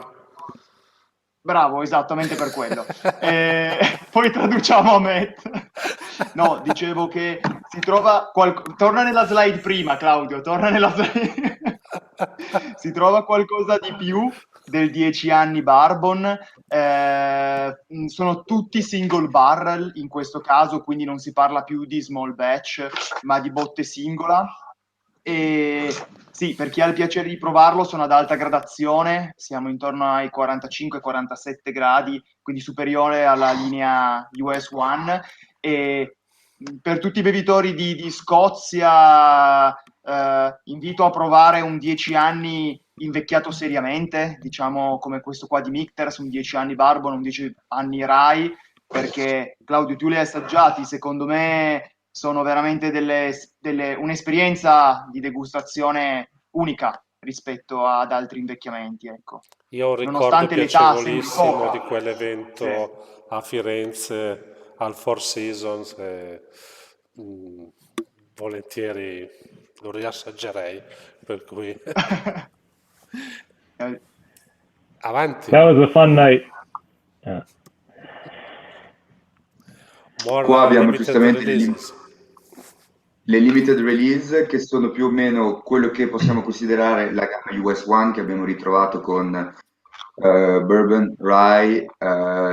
Bravo, esattamente per quello. Poi traduciamo a Matt. No, dicevo che si trova... Torna nella slide prima, Claudio, torna nella slide... Si trova qualcosa di più del 10 anni Bourbon. Sono tutti single barrel in questo caso, quindi non si parla più di small batch, ma di botte singola. E sì, per chi ha il piacere di provarlo, sono ad alta gradazione, siamo intorno ai 45-47 gradi, quindi superiore alla linea US One. E per tutti i bevitori di Scozia, invito a provare un 10 anni invecchiato seriamente, diciamo come questo qua di Michter, su un 10 anni Bourbon, un 10 anni Rye, perché Claudio, tu li hai assaggiati, secondo me sono veramente un'esperienza di degustazione unica rispetto ad altri invecchiamenti, ecco. Io ho un ricordo Nonostante l'età sembri piacevolissimo poca. di Sì. quell'evento a Firenze al Four Seasons e mm, volentieri lo riassaggerei, per cui Eh, avanti. That was a fun night. Yeah. More Qua abbiamo limited giustamente releases. le limited release, che sono più o meno quello che possiamo considerare la gamma US One che abbiamo ritrovato con Bourbon, Rye,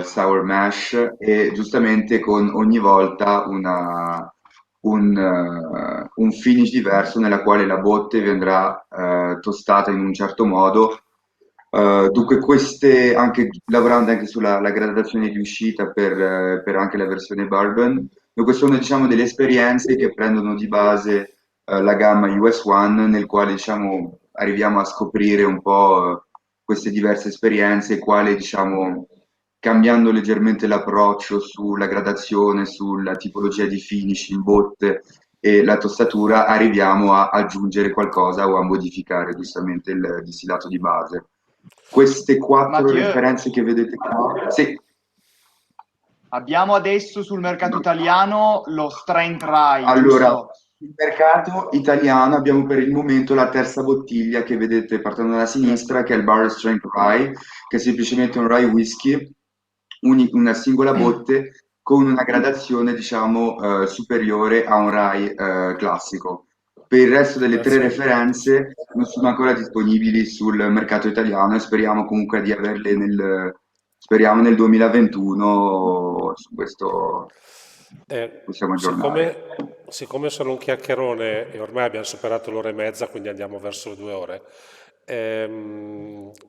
Sour Mash, e giustamente con ogni volta un finish diverso nella quale la botte vendrà tostata in un certo modo. Dunque queste, anche lavorando anche sulla la gradazione di uscita per anche la versione Bourbon, dunque sono, diciamo, delle esperienze che prendono di base la gamma US One, nel quale, diciamo, arriviamo a scoprire un po' queste diverse esperienze, quale diciamo cambiando leggermente l'approccio sulla gradazione, sulla tipologia di finish in botte e la tostatura, arriviamo a aggiungere qualcosa o a modificare giustamente il distillato di base. Queste 4 Mathieu, referenze che vedete qua, sì, abbiamo adesso sul mercato italiano lo Strength Rye, allora, giusto? sul mercato italiano abbiamo per il momento la terza bottiglia che vedete partendo dalla sinistra, che è il Barrel Strength Rye, che è semplicemente un rye whisky, una singola botte con una gradazione, diciamo, superiore a un rye classico. Per il resto delle 3 referenze non sono ancora disponibili sul mercato italiano e speriamo comunque di averle speriamo nel 2021, su questo possiamo aggiornare. Siccome sono un chiacchierone e ormai abbiamo superato l'ora e mezza, quindi andiamo verso le 2 ore,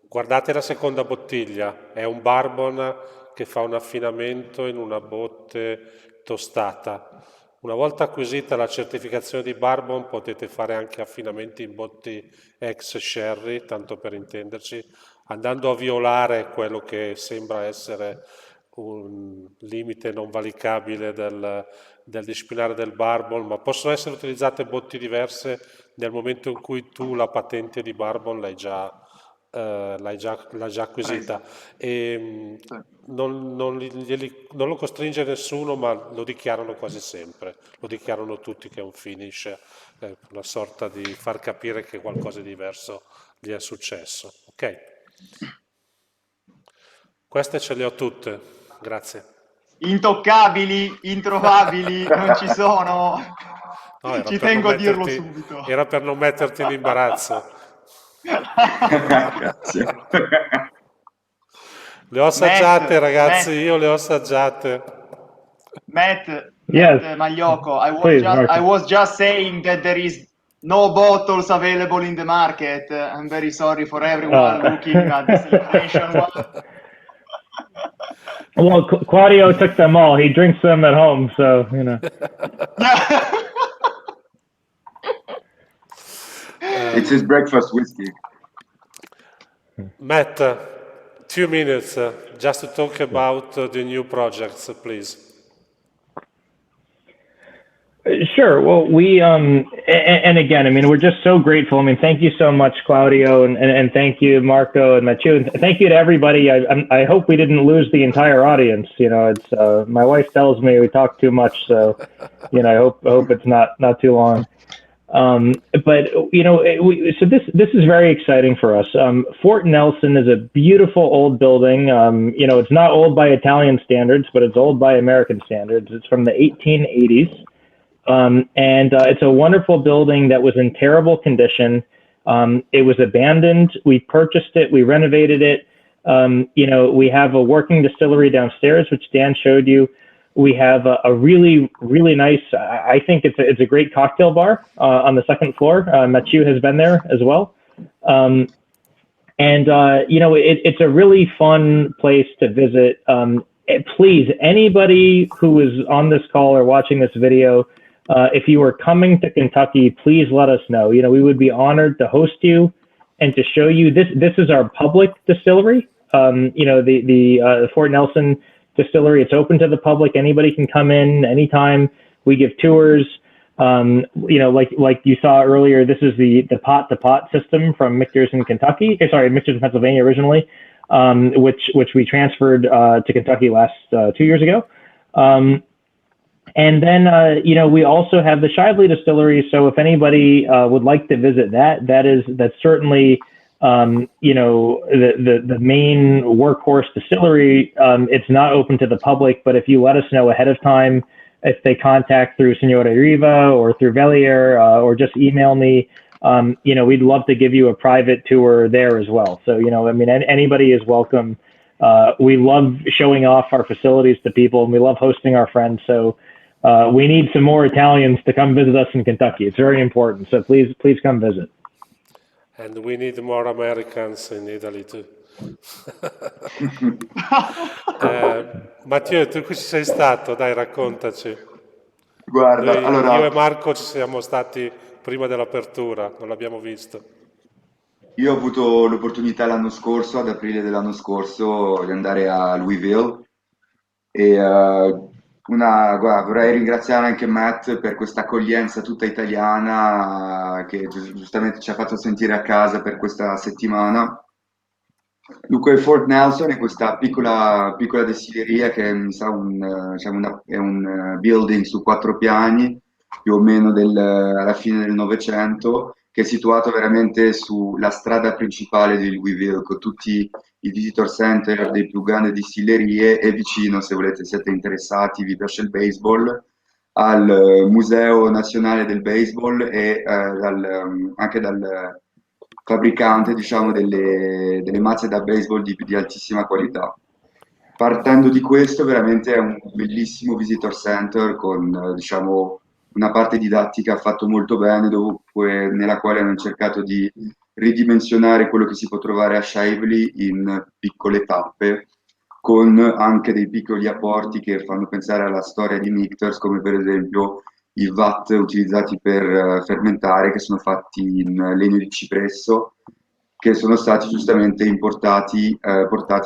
guardate la seconda bottiglia, è un bourbon che fa un affinamento in una botte tostata. Una volta acquisita la certificazione di bourbon potete fare anche affinamenti in botti ex sherry, tanto per intenderci, andando a violare quello che sembra essere un limite non valicabile del disciplinare del bourbon, ma possono essere utilizzate botti diverse nel momento in cui tu la patente di bourbon l'hai già acquisita. E non lo costringe nessuno, ma lo dichiarano quasi sempre, lo dichiarano tutti che è un finish, una sorta di far capire che qualcosa di diverso gli è successo. Ok? Queste ce le ho tutte, grazie. Intoccabili, introvabili, non ci sono. No, Ci tengo a dirlo subito. Era per non metterti in imbarazzo. Grazie. Le ho assaggiate, ragazzi, Matt, io le ho assaggiate. Yes, Magliocco, please, I Marco. was just saying that there is no bottles available in the market. I'm very sorry for everyone looking at the celebration one. Well, Claudio took them all. He drinks them at home, so, you know. It's his breakfast whiskey. Matt, 2 minutes just to talk about the new projects, please. Sure. Well, and again, I mean, we're just so grateful. I mean, thank you so much, Claudio, and thank you, Marco and Mathieu. And thank you to everybody. I hope we didn't lose the entire audience. You know, it's my wife tells me we talk too much, so you know, I hope it's not too long. But you know, so this is very exciting for us. Fort Nelson is a beautiful old building. You know, it's not old by Italian standards, but it's old by American standards. It's from the 1880s. And it's a wonderful building that was in terrible condition. It was abandoned. We purchased it. We renovated it. You know, we have a working distillery downstairs, which Dan showed you. We have a really, really nice, I think it's a great cocktail bar on the second floor. Mathieu has been there as well. You know, it's a really fun place to visit. Please, anybody who is on this call or watching this video, if you are coming to Kentucky, please let us know. You know, we would be honored to host you and to show you this. This is our public distillery. You know, the Fort Nelson distillery. It's open to the public. Anybody can come in anytime. We give tours. You know, like you saw earlier, this is the pot-to-pot system from Michter's in Kentucky. Sorry, Michter's in Pennsylvania originally, which we transferred to Kentucky last 2 years ago. And then, you know, we also have the Shively distillery. So if anybody would like to visit that's certainly, you know, the main workhorse distillery. It's not open to the public, but if you let us know ahead of time, if they contact through Signora Riva or through Velier, or just email me, you know, we'd love to give you a private tour there as well. So, you know, I mean, anybody is welcome. We love showing off our facilities to people, and we love hosting our friends. So we need some more Italians to come visit us in Kentucky. It's very important. So please come visit. And we need more Americans in Italy too. Matteo, tu qui ci sei stato? Dai, raccontaci. Guarda, allora, io e Marco ci siamo stati prima dell'apertura, non l'abbiamo visto. Io ho avuto l'opportunità l'anno scorso, ad aprile dell'anno scorso, di andare a Louisville e guarda, vorrei ringraziare anche Matt per questa accoglienza tutta italiana che giustamente ci ha fatto sentire a casa per questa settimana. Dunque, Fort Nelson è questa piccola distilleria che mi sa diciamo è un building su 4 piani, più o meno alla fine del Novecento, che è situato veramente sulla strada principale di Louisville, con tutti i visitor center delle più grandi distillerie e vicino, se volete, siete interessati, vi piace il baseball, al Museo Nazionale del Baseball e anche dal fabbricante, diciamo, delle mazze da baseball di altissima qualità. Partendo di questo, veramente è un bellissimo visitor center con, diciamo, una parte didattica fatto molto bene, nella quale hanno cercato di ridimensionare quello che si può trovare a Shively in piccole tappe, con anche dei piccoli apporti che fanno pensare alla storia di Michters, come per esempio i vat utilizzati per fermentare, che sono fatti in legno di cipresso, che sono stati giustamente portati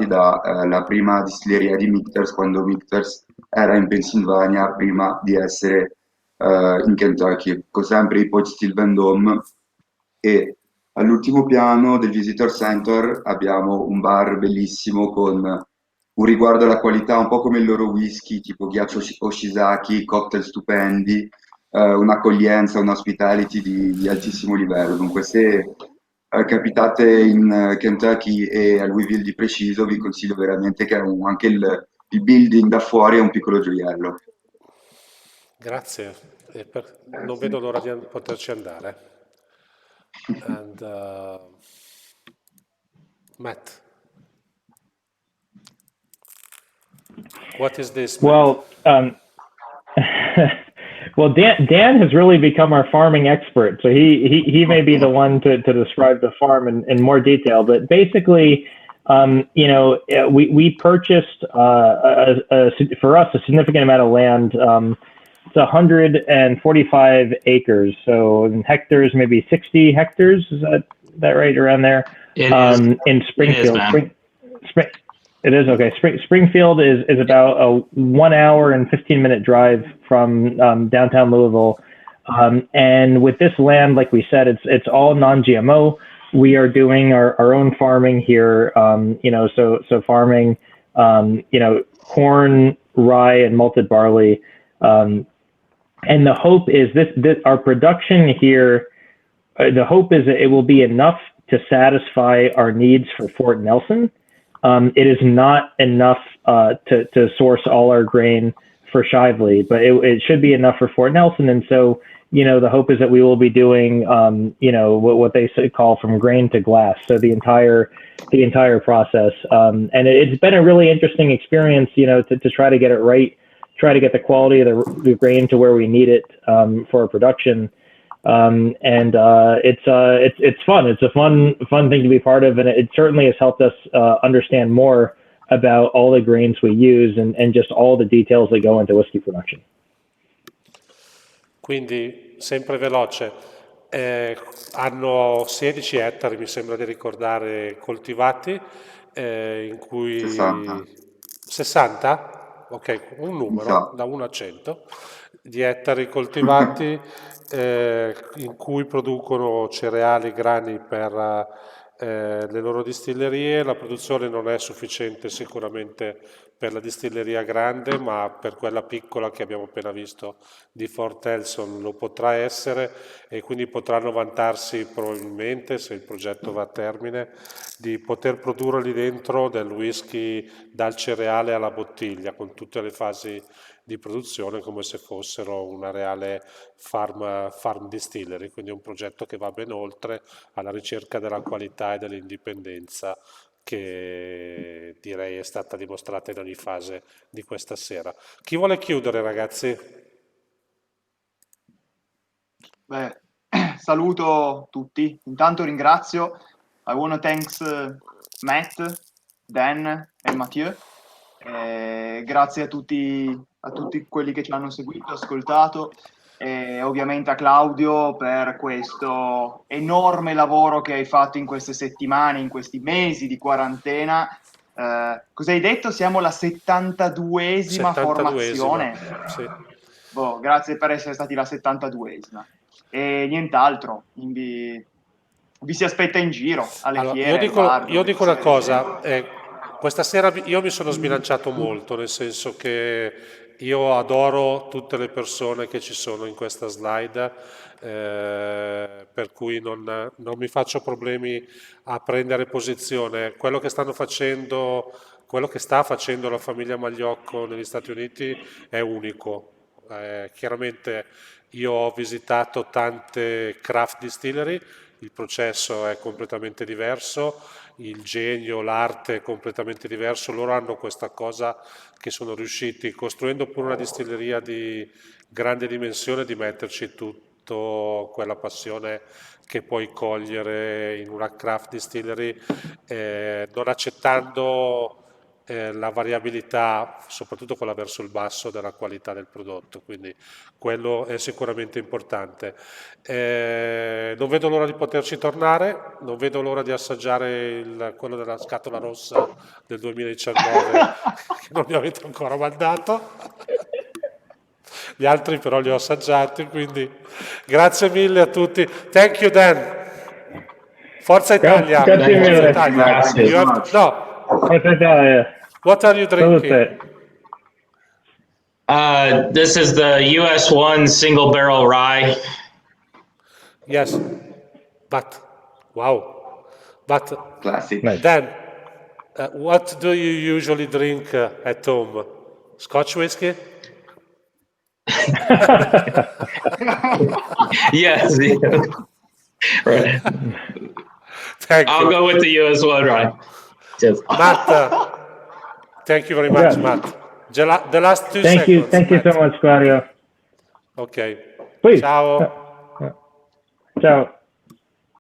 dalla prima distilleria di Michters, quando Michters era in Pennsylvania prima di essere in Kentucky, con sempre i Pot Still Vendôme. E all'ultimo piano del Visitor Center abbiamo un bar bellissimo con un riguardo alla qualità, un po' come il loro whisky, tipo ghiaccio Oshizaki, cocktail stupendi, un'accoglienza, un hospitality di altissimo livello. Dunque, se capitate in Kentucky e a Louisville di preciso, vi consiglio veramente che anche il building da fuori è un piccolo gioiello. Grazie, non vedo l'ora di poterci andare. And Matt, what is this, Matt? Well, well, Dan has really become our farming expert, so he may be the one to describe the farm in more detail. But basically, we purchased for us a significant amount of land. It's 145 acres, so in hectares, maybe 60 hectares. Is that right around there? It is. In Springfield. It is, man. It is okay. Springfield is about a 1 hour and 15-minute drive from downtown Louisville, and with this land, like we said, it's all non-GMO. We are doing our own farming here. So farming, corn, rye, and malted barley. And the hope is this our production here. The hope is that it will be enough to satisfy our needs for Fort Nelson. It is not enough to source all our grain for Shively, but it should be enough for Fort Nelson. And so, the hope is that we will be doing, what they call from grain to glass. So the entire process. And it's been a really interesting experience, to try to get it right, try to get the quality of the grain to where we need it for our production. It's fun. It's a fun thing to be part of, and it certainly has helped us understand more about all the grains we use and just all the details that go into whiskey production. Quindi, sempre veloce, hanno 16 ettari, mi sembra di ricordare, coltivati, in cui 60, 60? Ok, un mi sa. numero da 1 a 100 di ettari coltivati in cui producono cereali, grani per le loro distillerie. La produzione non è sufficiente sicuramente per la distilleria grande, ma per quella piccola che abbiamo appena visto di Fort Nelson lo potrà essere, e quindi potranno vantarsi probabilmente, se il progetto va a termine, di poter produrre lì dentro del whisky dal cereale alla bottiglia, con tutte le fasi di produzione come se fossero una reale farm distillery, quindi un progetto che va ben oltre alla ricerca della qualità e dell'indipendenza che direi è stata dimostrata in ogni fase di questa sera. Chi vuole chiudere, ragazzi? Beh, saluto tutti. Intanto ringrazio. I want to thanks Matt, Dan e Mathieu. Grazie a tutti quelli che ci hanno seguito, ascoltato. e ovviamente a Claudio per questo enorme lavoro che hai fatto in queste settimane, in questi mesi di quarantena. Cosa hai detto? Siamo alla 72esima 72esima, formazione. sì. Boh, grazie per essere stati la 72esima. E nient'altro, vi si aspetta in giro, alle Allora, fiere, ai bar, io dove dico si una vede gente. cosa, questa sera io mi sono sbilanciato molto, nel senso che io adoro tutte le persone che ci sono in questa slide, per cui non mi faccio problemi a prendere posizione. Quello che sta facendo la famiglia Magliocco negli Stati Uniti è unico. Chiaramente io ho visitato tante craft distillery, il processo è completamente diverso, il genio, l'arte è completamente diverso, loro hanno questa cosa che sono riusciti, costruendo pure una distilleria di grande dimensione, di metterci tutta quella passione che puoi cogliere in una craft distillery, non accettando la variabilità, soprattutto quella verso il basso, della qualità del prodotto, quindi quello è sicuramente importante. Non vedo l'ora di poterci tornare, non vedo l'ora di assaggiare quello della scatola rossa del 2019 che non mi avete ancora mandato. Gli altri però li ho assaggiati, quindi grazie mille a tutti. Thank you Dan. Forza Italia. Grazie Forza mille. Italia. Thank you You so have much. no. Forza Italia. What are you drinking? Salute. This is the US1 single barrel rye. Yes, but wow, but Classic. Nice. Dan, what do you usually drink at home? Scotch whiskey? Yes. Right. Thank I'll you. go with the US1 rye. Just. Matt, thank you very much, Yeah. Matt. The last 2 Thank you. seconds, Thank you Matt. so much, Claudio. Ok. Please. Ciao. Ciao.